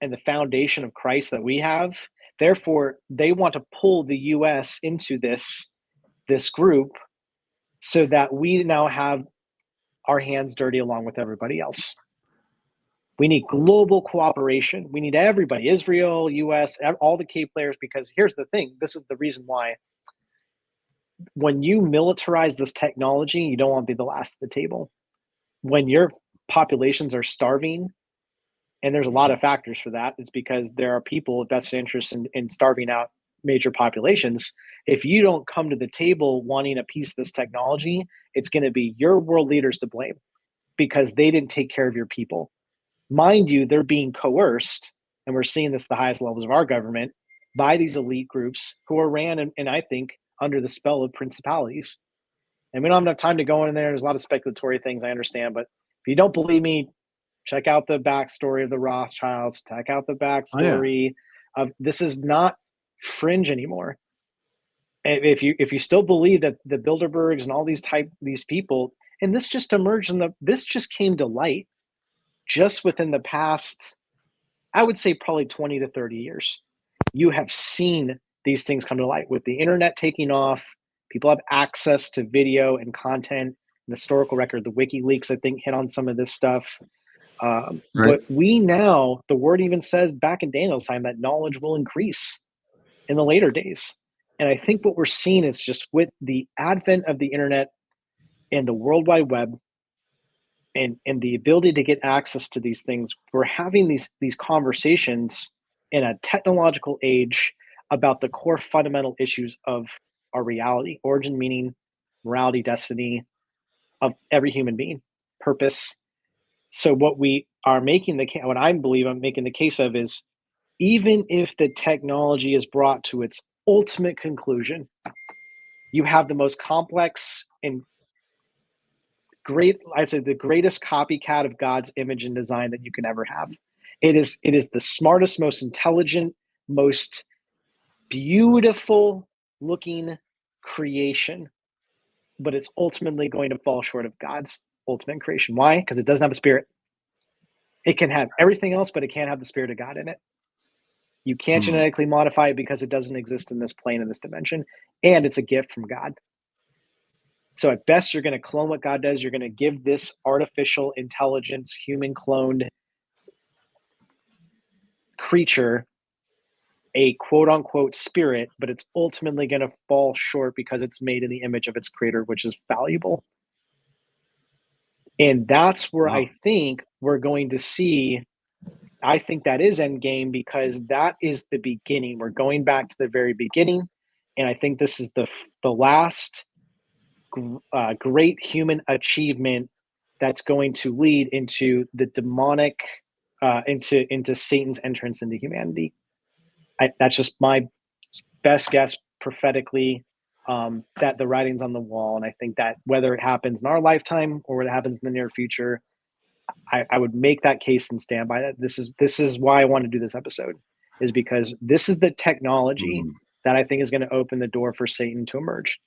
and the foundation of Christ that we have. Therefore, they want to pull the US into this group so that we now have our hands dirty along with everybody else. We need global cooperation. We need everybody, Israel, US, all the key players, because here's the thing. This is the reason why. When you militarize this technology, you don't want to be the last at the table. When your populations are starving, and there's a lot of factors for that, it's because there are people with vested interest in starving out major populations. If you don't come to the table wanting a piece of this technology, it's going to be your world leaders to blame because they didn't take care of your people. Mind you, they're being coerced, and we're seeing this at the highest levels of our government, by these elite groups who are ran, and I think, under the spell of principalities. And we don't have enough time to go in there. There's a lot of speculatory things, I understand. But if you don't believe me, check out the backstory of the Rothschilds. Check out the backstory of this is not fringe anymore. If you still believe that the Bilderbergs and all these people, and this just emerged this just came to light just within the past, I would say probably 20 to 30 years. You have seen these things come to light with the internet taking off. People have access to video and content and historical record. The WikiLeaks, I think, hit on some of this stuff. But we now, the word even says back in Daniel's time that knowledge will increase in the later days. And I think what we're seeing is just with the advent of the internet and the World Wide Web and the ability to get access to these things, we're having these conversations in a technological age about the core fundamental issues of our reality, origin, meaning, morality, destiny of every human being, purpose. So what we are making what I believe I'm making the case of is, even if the technology is brought to its ultimate conclusion, you have the most complex and I'd say the greatest copycat of God's image and design that you can ever have. It is the smartest, most intelligent, most beautiful looking creation, but it's ultimately going to fall short of God's ultimate creation. Why? Because it doesn't have a spirit. It can have everything else, but it can't have the spirit of God in it. You can't genetically modify it because it doesn't exist in this plane, in this dimension, and it's a gift from God. So at best, you're going to clone what God does. You're going to give this artificial intelligence, human cloned creature a quote unquote spirit, but it's ultimately going to fall short because it's made in the image of its creator, which is valuable. And that's where I think we're going to see, I think that is endgame, because that is the beginning. We're going back to the very beginning. And I think this is the last great human achievement that's going to lead into the demonic, into Satan's entrance into humanity. That's just my best guess prophetically, that the writing's on the wall. And I think that whether it happens in our lifetime or whether it happens in the near future, I would make that case and stand by that. This is why I want to do this episode, is because this is the technology that I think is going to open the door for Satan to emerge.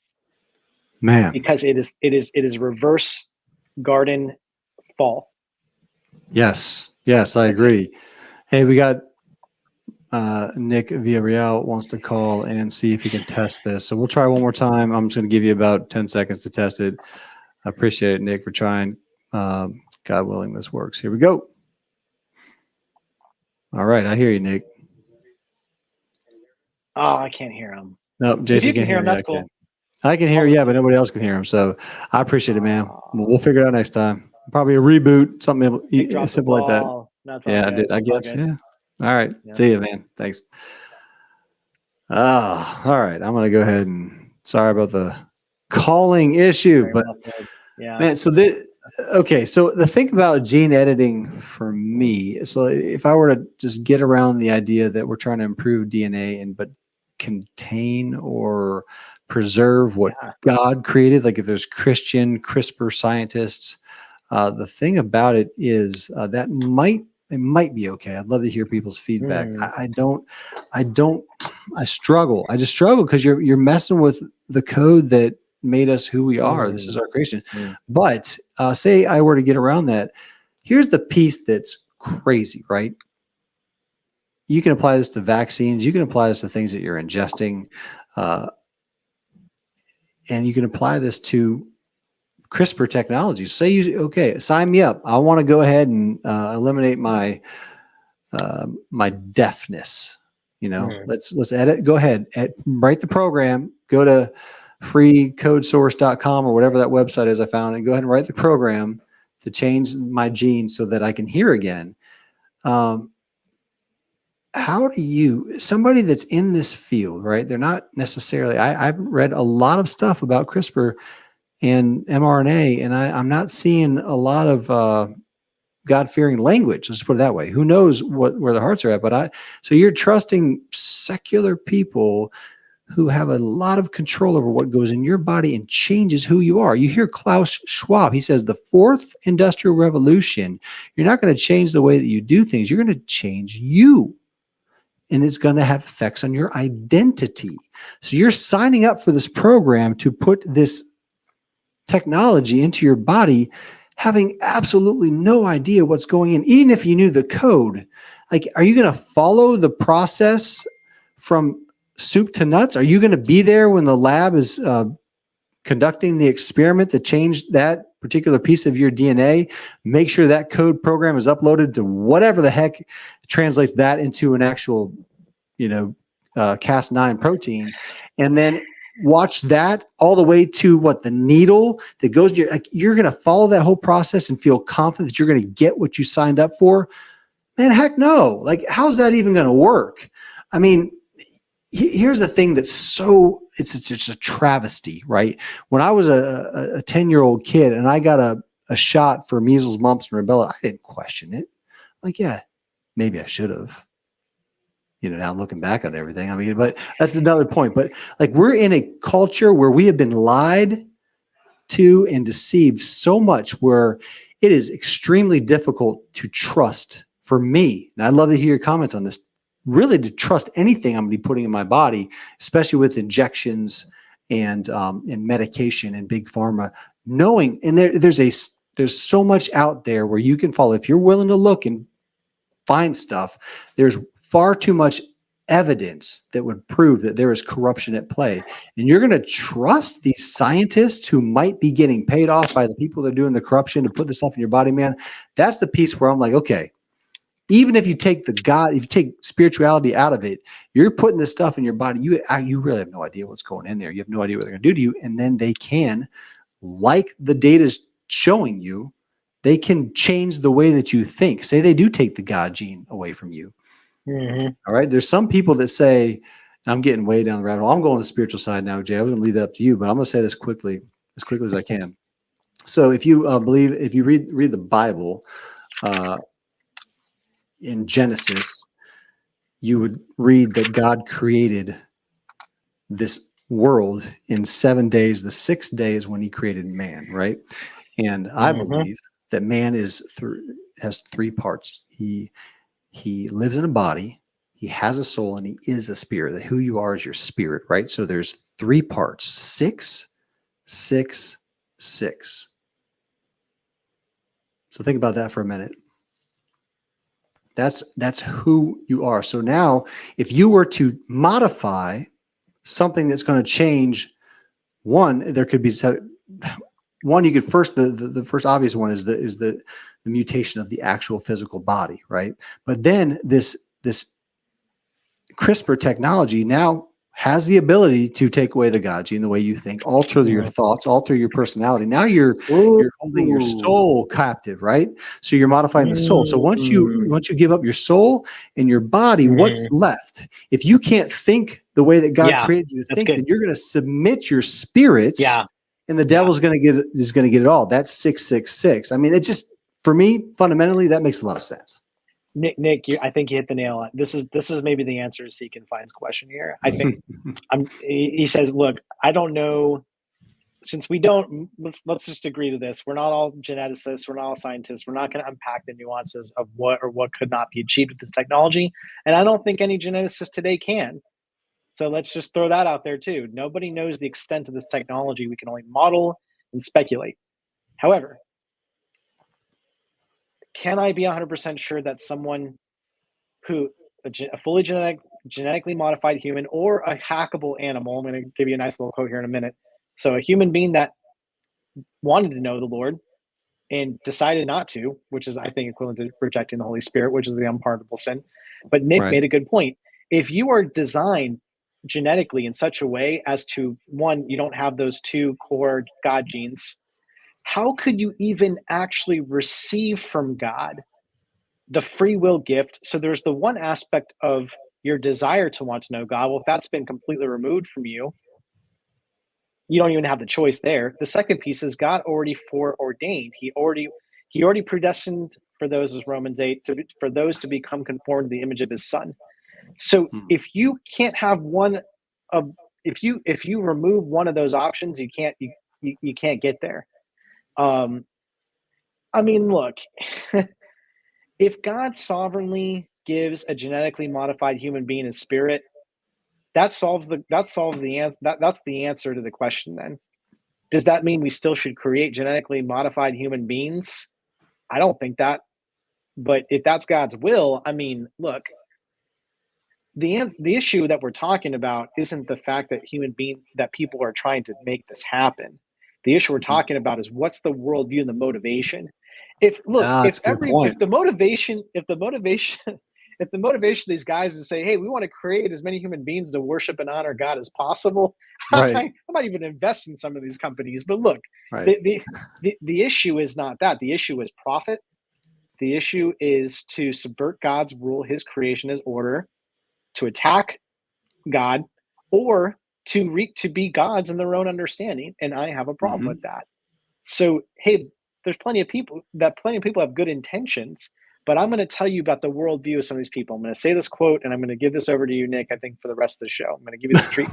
Man, because it is reverse garden fall. Yes, I agree. Hey, we got Nick Villarreal wants to call and see if he can test this. So we'll try one more time. I'm just going to give you about 10 seconds to test it. I appreciate it, Nick, for trying. God willing, this works. Here we go. All right, I hear you, Nick. Oh, I can't hear him. No, Jason, if you can hear him. That's cool. I can hear, but nobody else can hear him. So I appreciate it, man. We'll figure it out next time. Probably a reboot, something simple like that. That's I guess. Yeah. All right. Yeah. See you, man. Thanks. All right. I'm going to go ahead and sorry about the calling issue, but man, so okay. So the thing about gene editing for me, so if I were to just get around the idea that we're trying to improve DNA but contain or preserve what God created, like if there's Christian CRISPR scientists, the thing about it is that might it might be okay. I'd love to hear people's feedback. I struggle. I just struggle because you're messing with the code that made us who we are. This is our creation. But say I were to get around that. Here's the piece that's crazy, right? You can apply this to vaccines. You can apply this to things that you're ingesting. And you can apply this to CRISPR technology. Say okay, sign me up. I want to go ahead and eliminate my my deafness. Let's edit. Go ahead, write the program. Go to freecodesource.com or whatever that website is I found, and go ahead and write the program to change my gene so that I can hear again. How do you, somebody that's in this field, right? They're not necessarily, I've read a lot of stuff about CRISPR and mRNA, and I'm not seeing a lot of God-fearing language. Let's put it that way. Who knows where the hearts are at? So you're trusting secular people who have a lot of control over what goes in your body and changes who you are. You hear Klaus Schwab. He says the fourth industrial revolution, you're not going to change the way that you do things. You're going to change you. And it's going to have effects on your identity. So you're signing up for this program to put this technology into your body, having absolutely no idea what's going in. Even if you knew the code, like, are you going to follow the process from soup to nuts? Are you going to be there when the lab is conducting the experiment that changed that particular piece of your DNA? Make sure that code program is uploaded to whatever the heck translates that into an actual, Cas9 protein, and then watch that all the way to the needle that goes to you're going to follow that whole process and feel confident that you're going to get what you signed up for? Man, heck no. Like, how's that even going to work? I mean, here's the thing that's it's just a travesty, right? When I was a 10-year-old kid and I got a shot for measles, mumps, and rubella, I didn't question it. Like, yeah, maybe I should have. Now looking back on everything, I mean, but that's another point. But like, we're in a culture where we have been lied to and deceived so much where it is extremely difficult to trust for me. And I'd love to hear your comments on this. Really, to trust anything I'm going to be putting in my body, especially with injections and medication and big pharma, knowing, and there's so much out there where you can follow. If you're willing to look and find stuff, there's far too much evidence that would prove that there is corruption at play. And you're going to trust these scientists who might be getting paid off by the people that are doing the corruption to put this stuff in your body, man. That's the piece where I'm like, okay, even if you take if you take spirituality out of it, you're putting this stuff in your body. You really have no idea what's going in there. You have no idea what they're going to do to you. And then they can, like the data is showing you, they can change the way that you think. Say they do take the God gene away from you. All right. There's some people that say, and I'm getting way down the rabbit hole. I'm going to the spiritual side now, Jay. I was going to leave that up to you, but I'm going to say this quickly as I can. So if you if you read the Bible, in Genesis, you would read that God created this world in 7 days. The 6th day is when he created man, right? And I believe that man has 3 parts. He lives in a body, he has a soul, and he is a spirit. That who you are is your spirit, right? So there's 3 parts: 6, 6, 6. So think about that for a minute. That's who you are. So now, if you were to modify something that's going to change, there could be one. You could first the first obvious one is the mutation of the actual physical body, right? But then this CRISPR technology now has the ability to take away the God gene, the way you think, alter your thoughts, alter your personality. Now you're holding your soul captive, right? So you're modifying the soul. So once you give up your soul and your body, what's left? If you can't think the way that God created you to think, then you're going to submit your spirits. Yeah. And the devil's going to get it all. That's 666. I mean, it just, for me, fundamentally, that makes a lot of sense. Nick, I think you hit the nail on. This is maybe the answer to Seek and Find's question here. I think he says, look, I don't know since we don't, let's just agree to this. We're not all geneticists. We're not all scientists. We're not going to unpack the nuances of what or what could not be achieved with this technology. And I don't think any geneticist today can. So let's just throw that out there too. Nobody knows the extent of this technology. We can only model and speculate. However, can I be 100% sure that someone who, a fully genetically modified human or a hackable animal, I'm going to give you a nice little quote here in a minute. So a human being that wanted to know the Lord and decided not to, which is, I think, equivalent to rejecting the Holy Spirit, which is the unpardonable sin. But Nick made a good point. If you are designed genetically in such a way as to, one, you don't have those two core God genes, how could you even actually receive from God the free will gift? So there's the one aspect of your desire to want to know God. Well, if that's been completely removed from you, you don't even have the choice there. The second piece is God already foreordained. He already predestined, for those, as Romans 8, for those to become conformed to the image of his son. So if you can't have one of, if you remove one of those options, you can't get there. I mean, look, if God sovereignly gives a genetically modified human being his spirit, that's the answer to the question. Then, does that mean we still should create genetically modified human beings? I don't think that. But if that's God's will, I mean, look, the issue that we're talking about isn't the fact that people are trying to make this happen. The issue we're talking about is what's the worldview and the motivation. If the motivation of these guys is to say, hey, we want to create as many human beings to worship and honor God as possible, I might even invest in some of these companies. But look, the issue is not that. The issue is profit. The issue is to subvert God's rule, his creation, his order, to attack God, or to be gods in their own understanding. And I have a problem with that. So, hey, there's plenty of people have good intentions, but I'm going to tell you about the worldview of some of these people. I'm going to say this quote, and I'm going to give this over to you, Nick, I think, for the rest of the show. I'm going to give you this treat.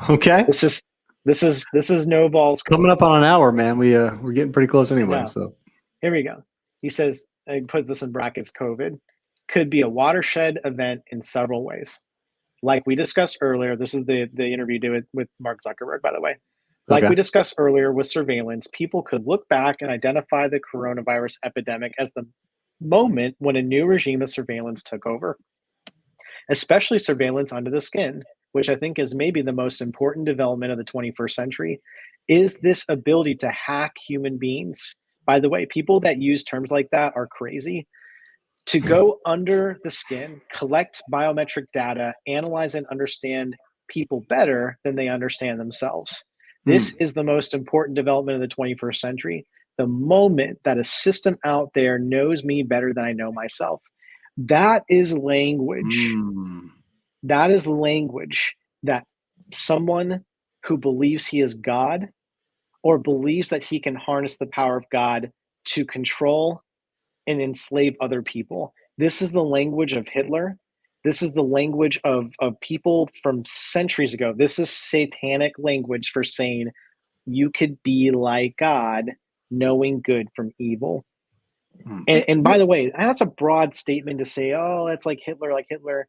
Okay. This is No Balls. Coming up on an hour, man. We're getting pretty close anyway. So here we go. He says, I put this in brackets, COVID could be a watershed event in several ways. Like we discussed earlier, this is the interview with Mark Zuckerberg, by the way. Like we discussed earlier with surveillance, people could look back and identify the coronavirus epidemic as the moment when a new regime of surveillance took over, especially surveillance under the skin, which I think is maybe the most important development of the 21st century, is this ability to hack human beings. By the way, people that use terms like that are crazy. To go under the skin, collect biometric data, analyze and understand people better than they understand themselves. This is the most important development of the 21st century. The moment that a system out there knows me better than I know myself. That is language. That is language that someone who believes he is God or believes that he can harness the power of God to control and enslave other people. This is the language of Hitler. This is the language of people from centuries ago. This is satanic language for saying you could be like God, knowing good from evil. And by the way, that's a broad statement to say, oh, that's like Hitler,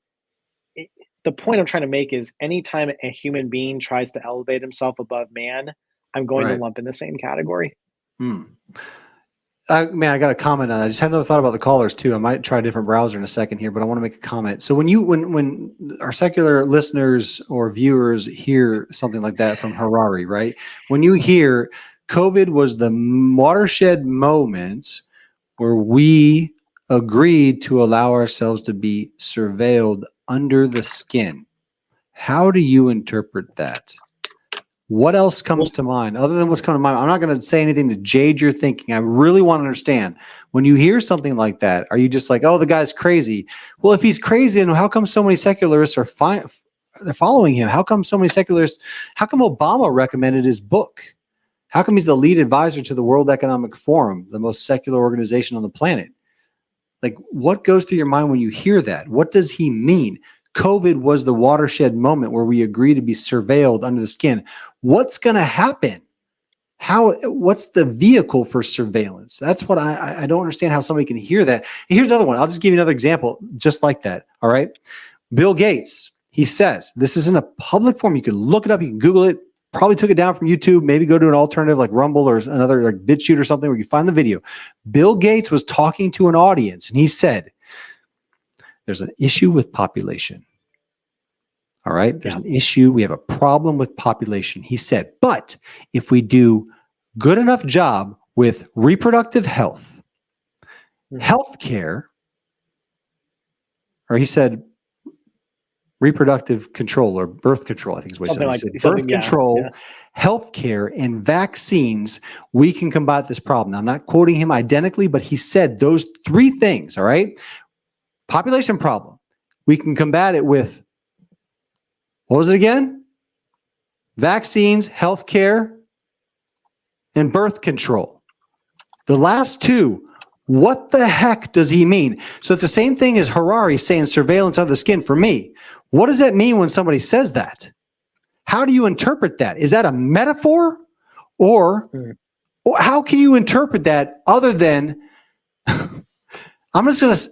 the point I'm trying to make is anytime a human being tries to elevate himself above man, I'm going to lump in the same category. I got a comment on that. I just had another thought about the callers too. I might try a different browser in a second here, but I want to make a comment. So when our secular listeners or viewers hear something like that from Harari, right? When you hear COVID was the watershed moment where we agreed to allow ourselves to be surveilled under the skin, how do you interpret that? What else comes to mind other than what's coming to mind? I'm not going to say anything to jade your thinking. I really want to understand when you hear something like that, are you just like, oh, the guy's crazy? Well, if he's crazy, then how come so many secularists are they're following him? How come so many secularists, how come Obama recommended his book? How come he's the lead advisor to the World Economic Forum, the most secular organization on the planet? Like, what goes through your mind when you hear that? What does he mean? COVID was the watershed moment where we agree to be surveilled under the skin. What's going to happen what's the vehicle for surveillance? That's what I don't understand how somebody can hear that. And here's another one. I'll just give you another example just like that. All right. Bill Gates, he says, this is in a public form. You can look it up. You can Google it. Probably took it down from YouTube. Maybe go to an alternative like Rumble or another like BitChute or something where you find the video. Bill Gates was talking to an audience and he said, there's an issue with population. All right. There's an issue. We have a problem with population. He said, but if we do good enough job with reproductive health, healthcare, or he said reproductive control or birth control, I think is what he said. He said birth control, healthcare, and vaccines, we can combat this problem. Now, I'm not quoting him identically, but he said those three things, all right? Population problem. We can combat it with, what was it again? Vaccines, healthcare, and birth control. The last two, what the heck does he mean? So it's the same thing as Harari saying surveillance of the skin for me. What does that mean when somebody says that? How do you interpret that? Is that a metaphor? Or how can you interpret that other than, I'm just going to,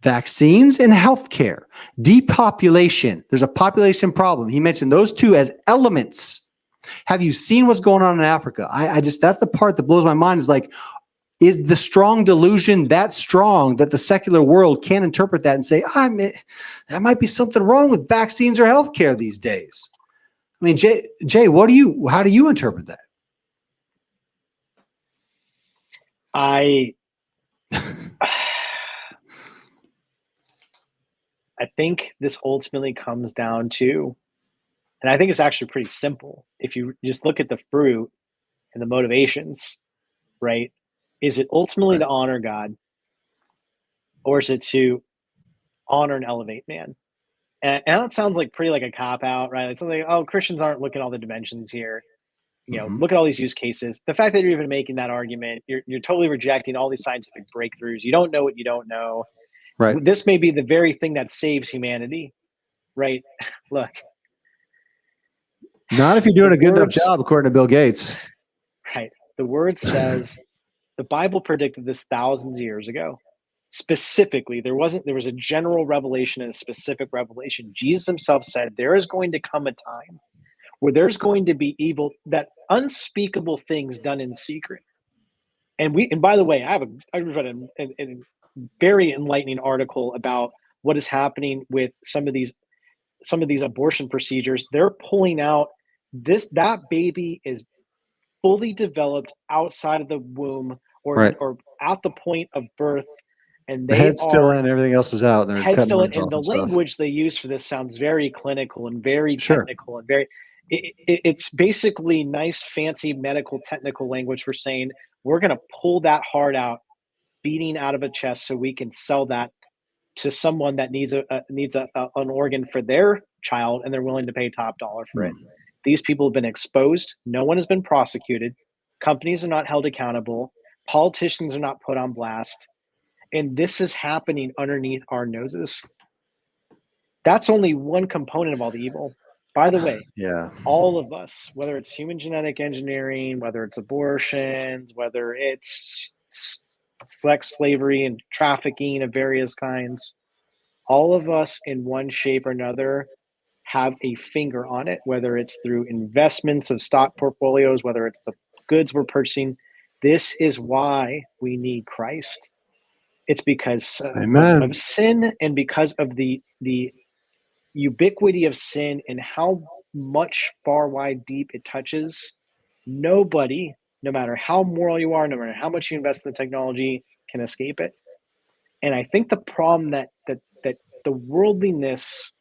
vaccines and healthcare, depopulation. There's a population problem. He mentioned those two as elements. Have you seen what's going on in Africa? I just, that's the part that blows my mind is like, is the strong delusion that strong that the secular world can't interpret that and say, that might be something wrong with vaccines or healthcare these days? I mean, Jay, how do you interpret that? I think this ultimately comes down to, and I think it's actually pretty simple. If you just look at the fruit and the motivations, right? Is it ultimately to honor God, or is it to honor and elevate man? And that sounds like pretty like a cop out, right? It's like, oh, Christians aren't looking at all the dimensions here. You know, look at all these use cases. The fact that you're even making that argument, you're totally rejecting all these scientific breakthroughs. You don't know what you don't know. Right. This may be the very thing that saves humanity, right? Look. Not if you're doing a good enough job, according to Bill Gates. Right. The word says, the Bible predicted this thousands of years ago. Specifically, there was a general revelation and a specific revelation. Jesus himself said, there is going to come a time where there's going to be evil, that unspeakable things done in secret. And by the way, I read a very enlightening article about what is happening with some of these abortion procedures. They're pulling out that baby is fully developed outside of the womb or at the point of birth, and the head's still in, everything else is out. And the language they use for this sounds very clinical and very technical and very. It's basically nice, fancy medical technical language for saying we're going to pull that heart out, beating out of a chest, so we can sell that to someone that needs an organ for their child, and they're willing to pay top dollar for it. These people have been exposed. No one has been prosecuted. Companies are not held accountable. Politicians are not put on blast. And this is happening underneath our noses. That's only one component of all the evil. By the way, all of us, whether it's human genetic engineering, whether it's abortions, whether it's sex slavery and trafficking of various kinds, all of us in one shape or another have a finger on it, whether it's through investments of stock portfolios, whether it's the goods we're purchasing. This is why we need Christ. It's because of sin, and because of the ubiquity of sin and how much far, wide, deep it touches. Nobody, no matter how moral you are, no matter how much you invest in the technology, can escape it. And I think the problem that the worldliness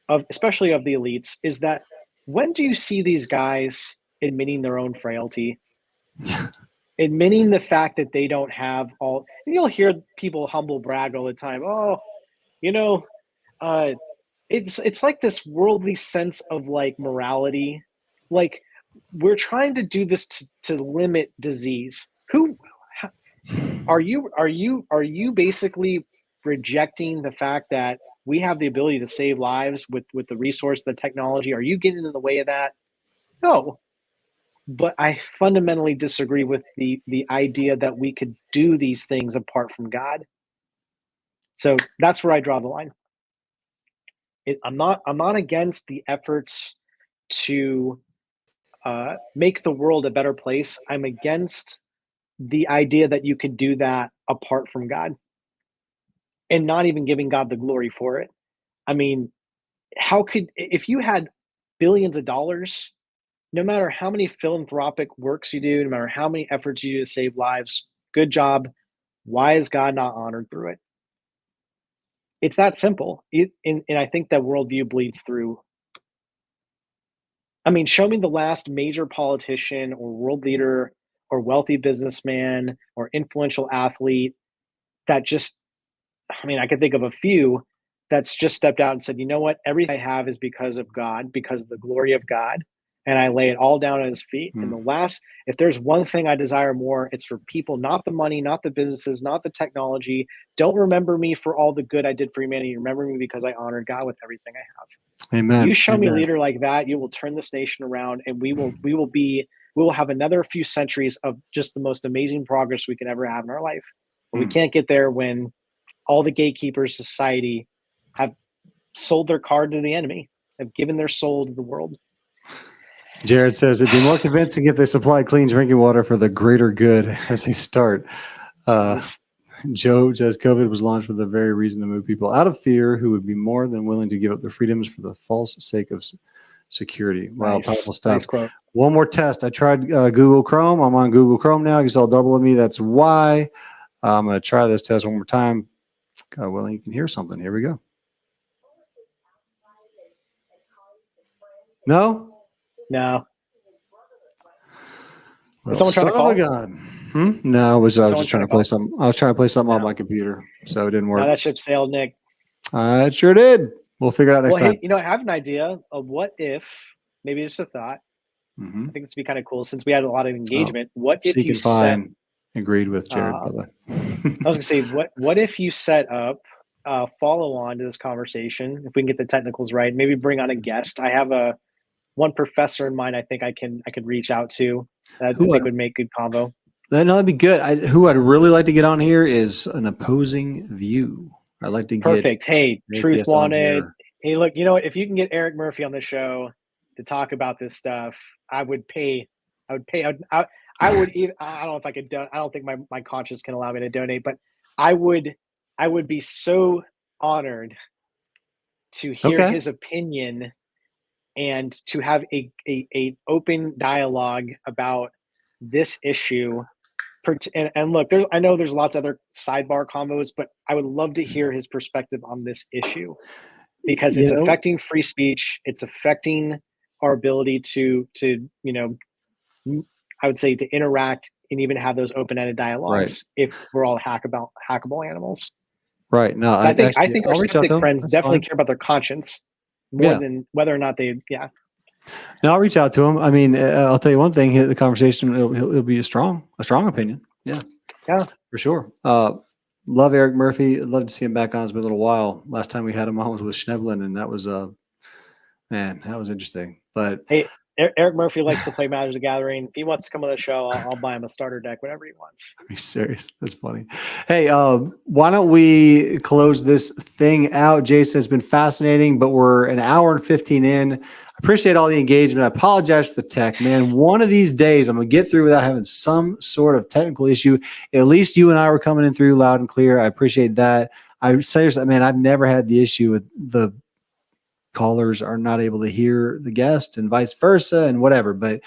of, especially of the elites, is that when do you see these guys admitting their own frailty? Admitting the fact that they don't have all, and you'll hear people humble brag all the time. Oh, it's like this worldly sense of like morality. Like, we're trying to do this to limit disease. Are you basically rejecting the fact that we have the ability to save lives with the resource, the technology? Are you getting in the way of that? No. But I fundamentally disagree with the idea that we could do these things apart from God. So that's where I draw the line. I'm not against the efforts to make the world a better place. I'm against the idea that you could do that apart from God and not even giving God the glory for it. I mean, if you had billions of dollars, no matter how many philanthropic works you do, no matter how many efforts you do to save lives, good job. Why is God not honored through it? It's that simple. And I think that worldview bleeds through. I mean, show me the last major politician or world leader or wealthy businessman or influential athlete that just, I mean, I could think of a few that's just stepped out and said, you know what, everything I have is because of God, because of the glory of God. And I lay it all down at his feet. And if there's one thing I desire more, it's for people, not the money, not the businesses, not the technology. Don't remember me for all the good I did for humanity. Remember me because I honored God with everything I have. Amen. You show me a Amen. leader like that, you will turn this nation around, and we will have another few centuries of just the most amazing progress we can ever have in our life. But we can't get there when all the gatekeepers of society have sold their card to the enemy, have given their soul to the world. Jared says it'd be more convincing if they supplied clean drinking water for the greater good as they start. Joe says COVID was launched for the very reason to move people out of fear who would be more than willing to give up their freedoms for the false sake of security. Wow, powerful stuff. Nice quote. One more test. I tried Google Chrome. I'm on Google Chrome now. You saw double of me. That's why. I'm going to try this test one more time. God willing, you can hear something. Here we go. No? No. Well, someone trying to call? No, I was just trying trying to play something. I was trying to play something on my computer, so it didn't work. No, that ship sailed, Nick. It sure did. We'll figure it out next time. Hey, I have an idea of what if, maybe it's a thought. I think this would be kind of cool since we had a lot of engagement. What if you set... Agreed with Jared, by the way. I was going to say, what if you set up a follow-on to this conversation, if we can get the technicals right, maybe bring on a guest. I have one professor in mind I think I could reach out to that I think would make good combo. That'd be good. Who I'd really like to get on here is an opposing view. I'd like to get perfect. Hey, Truth Wanted. Hey, look, you know what? If you can get Eric Murphy on the show to talk about this stuff, I would pay. I would even. I don't know if I could. I don't think my conscience can allow me to donate, but I would be so honored to hear his opinion and to have a open dialogue about this issue. And look, I know there's lots of other sidebar combos, but I would love to hear his perspective on this issue because it's affecting free speech. It's affecting our ability to I would say to interact and even have those open-ended dialogues if we're all hackable animals. Right. No, I think our skeptic friends definitely care about their conscience more than whether or not they. Yeah. No, I'll reach out to him. I mean, I'll tell you one thing. The conversation it'll be a strong opinion. Yeah. For sure. Love Eric Murphy. I'd love to see him back on. It's been a little while. Last time we had him on was with Schneblin, and that was man, that was interesting. But hey, Eric Murphy likes to play Magic the Gathering. If he wants to come on the show, I'll buy him a starter deck, whatever he wants. Are you serious? That's funny. Hey, why don't we close this thing out? Jason, it's been fascinating, but we're an hour and 15 in. I appreciate all the engagement. I apologize for the tech, man. One of these days, I'm going to get through without having some sort of technical issue. At least you and I were coming in through loud and clear. I appreciate that. I seriously, man, I've never had the issue with the callers are not able to hear the guest and vice versa and whatever. But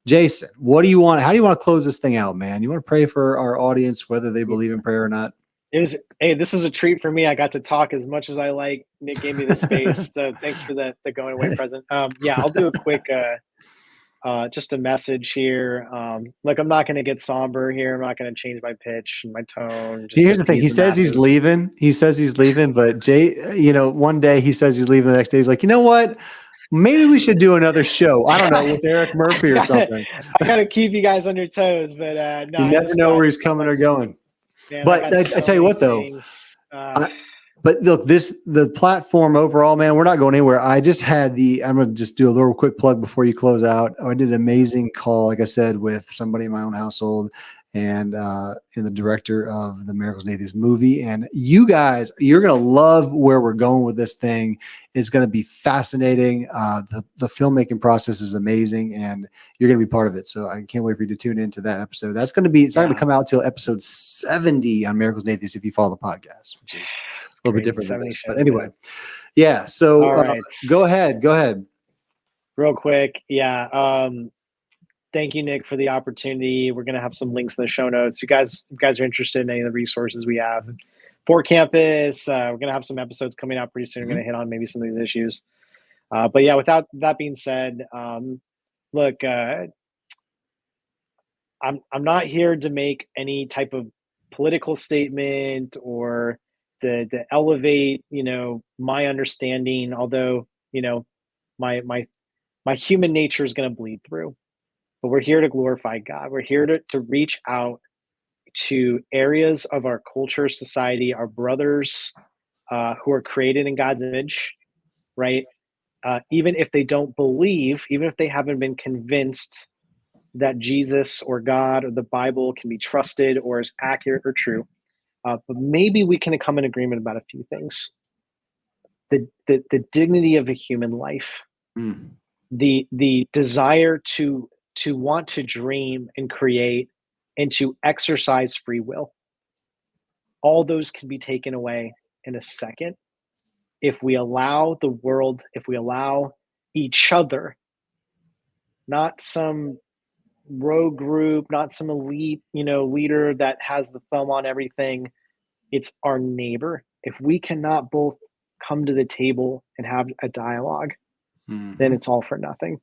Jason, what do you want? How do you want to close this thing out, man? You want to pray for our audience, whether they believe in prayer or not? This is a treat for me. I got to talk as much as I like. Nick gave me the space. So thanks for the going away present. I'll do a quick, just a message here. Look, I'm not going to get somber here. I'm not going to change my pitch and my tone. Here's the thing. He says he's leaving. But Jay, one day he says he's leaving. The next day he's like, you know what? Maybe we should do another show. I don't know, with Eric Murphy or something. I got to keep you guys on your toes, but no. You never know where he's coming or going. Man, but I tell you what, though, But look, the platform overall, man, we're not going anywhere. I'm going to just do a little quick plug before you close out. I did an amazing call, like I said, with somebody in my own household and the director of the Miracles and Atheists movie. And you guys, you're going to love where we're going with this thing. It's going to be fascinating. The filmmaking process is amazing, and you're going to be part of it. So I can't wait for you to tune into that episode. It's not going to come out till episode 70 on Miracles and Atheists if you follow the podcast, which is a little bit different than this. But anyway, yeah. So All right. Go ahead. Real quick. Yeah. Thank you, Nick, for the opportunity. We're going to have some links in the show notes. If you guys are interested in any of the resources we have for campus, we're going to have some episodes coming out pretty soon. We're going to hit on maybe some of these issues. But yeah, without that being said, look, I'm not here to make any type of political statement or to elevate, my understanding, although, my human nature is going to bleed through. But we're here to glorify God. We're here to reach out to areas of our culture, society, our brothers who are created in God's image, right? Even if they don't believe, even if they haven't been convinced that Jesus or God or the Bible can be trusted or is accurate or true, but maybe we can come in agreement about a few things. The dignity of a human life, the desire to want to dream and create and to exercise free will. All those can be taken away in a second if we allow the world, if we allow each other, not some rogue group, not some elite, leader that has the thumb on everything. It's our neighbor. If we cannot both come to the table and have a dialogue, then it's all for nothing.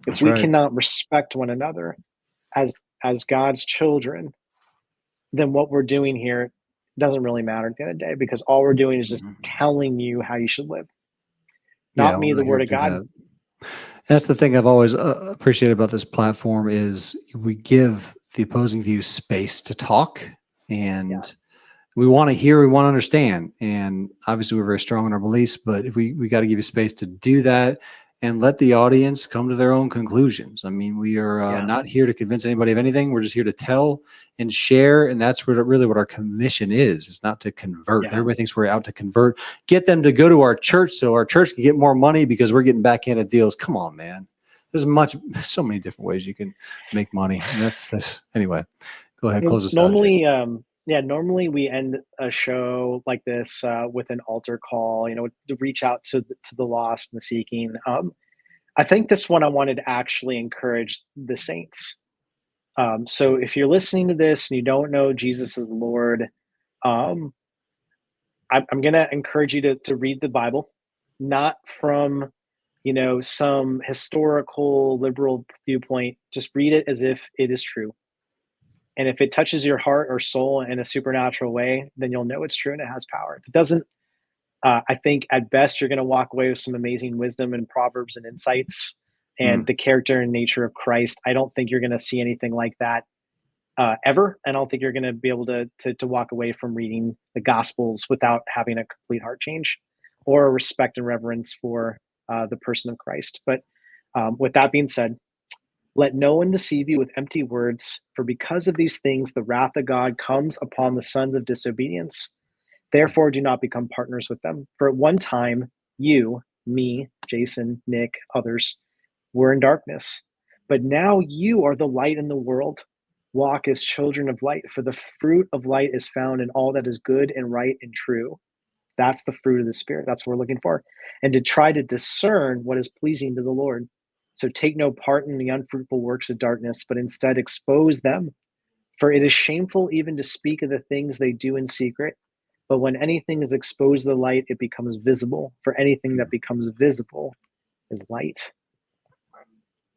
If we cannot respect one another as God's children, then what we're doing here doesn't really matter at the end of the day, because all we're doing is just telling you how you should live. Not me, the word of God. That's the thing I've always appreciated about this platform is we give the opposing views space to talk, and we want to hear, we want to understand. And obviously we're very strong in our beliefs, but if we got to give you space to do that and let the audience come to their own conclusions. I mean, we are not here to convince anybody of anything. We're just here to tell and share. And that's really what our commission is. It's not to convert. Everybody thinks we're out to convert, get them to go to our church so our church can get more money because we're getting backhanded deals. Come on, man. There's so many different ways you can make money. And that's anyway, go ahead. Close this out. Normally we end a show like this with an altar call, to reach out to the lost and the seeking. I think this one I wanted to actually encourage the saints. So if you're listening to this and you don't know Jesus as Lord, I'm going to encourage you to read the Bible, not from, some historical liberal viewpoint. Just read it as if it is true. And if it touches your heart or soul in a supernatural way, then you'll know it's true and it has power. If it doesn't, I think at best you're going to walk away with some amazing wisdom and proverbs and insights and the character and nature of Christ. I don't think you're going to see anything like that ever. And I don't think you're going to be able to walk away from reading the Gospels without having a complete heart change or a respect and reverence for the person of Christ. But with that being said, let no one deceive you with empty words, for because of these things, the wrath of God comes upon the sons of disobedience. Therefore, do not become partners with them. For at one time, you, me, Jason, Nick, others, were in darkness. But now you are the light in the world. Walk as children of light, for the fruit of light is found in all that is good and right and true. That's the fruit of the Spirit. That's what we're looking for. And to try to discern what is pleasing to the Lord. So take no part in the unfruitful works of darkness, but instead expose them. For it is shameful even to speak of the things they do in secret. But when anything is exposed to the light, it becomes visible. For anything that becomes visible is light.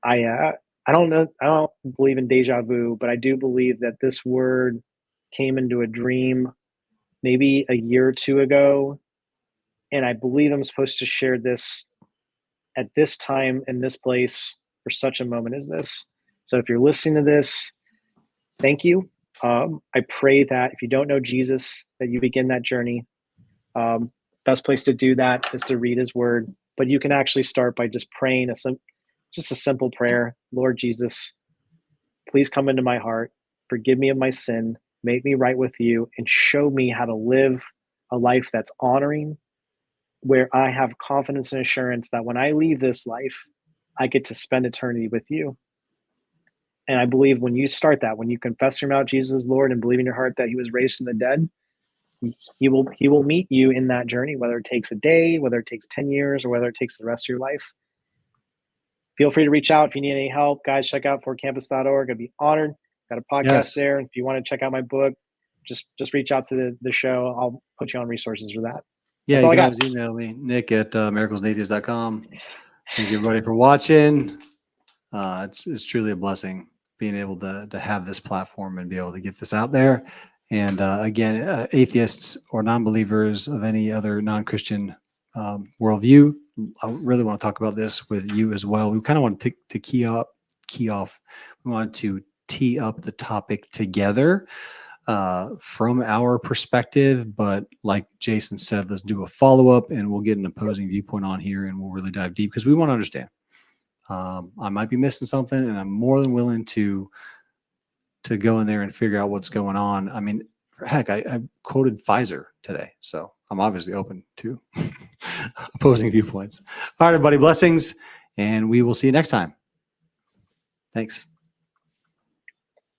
I don't know. I don't believe in deja vu, but I do believe that this word came into a dream maybe a year or two ago. And I believe I'm supposed to share this at this time in this place for such a moment as this. So if you're listening to this, thank you. I pray that if you don't know Jesus, that you begin that journey. Best place to do that is to read his word. But you can actually start by just praying just a simple prayer. Lord Jesus, please come into my heart. Forgive me of my sin. Make me right with you and show me how to live a life that's honoring, where I have confidence and assurance that when I leave this life, I get to spend eternity with you. And I believe when you start that, when you confess your mouth Jesus is Lord and believe in your heart that he was raised from the dead, he will meet you in that journey, whether it takes a day, whether it takes 10 years, or whether it takes the rest of your life. Feel free to reach out if you need any help. Guys, check out fortcampus.org. I'd be honored. Got a podcast Yes. there. If you want to check out my book, just reach out to the show. I'll put you on resources for that. Yeah, That's you all I can got. always email me, Nick at miraclesatheist.com. Thank you, everybody, for watching. It's truly a blessing being able to have this platform and be able to get this out there. And again, atheists or non-believers of any other non-Christian worldview, I really want to talk about this with you as well. We kind of want to key off. We want to tee up the topic together from our perspective. But like Jason said, let's do a follow-up and we'll get an opposing viewpoint on here and we'll really dive deep because we want to understand. I might be missing something, and I'm more than willing to go in there and figure out what's going on. I mean, heck, I quoted Pfizer today, so I'm obviously open to opposing viewpoints. All right, everybody, blessings, and we will see you next time. Thanks.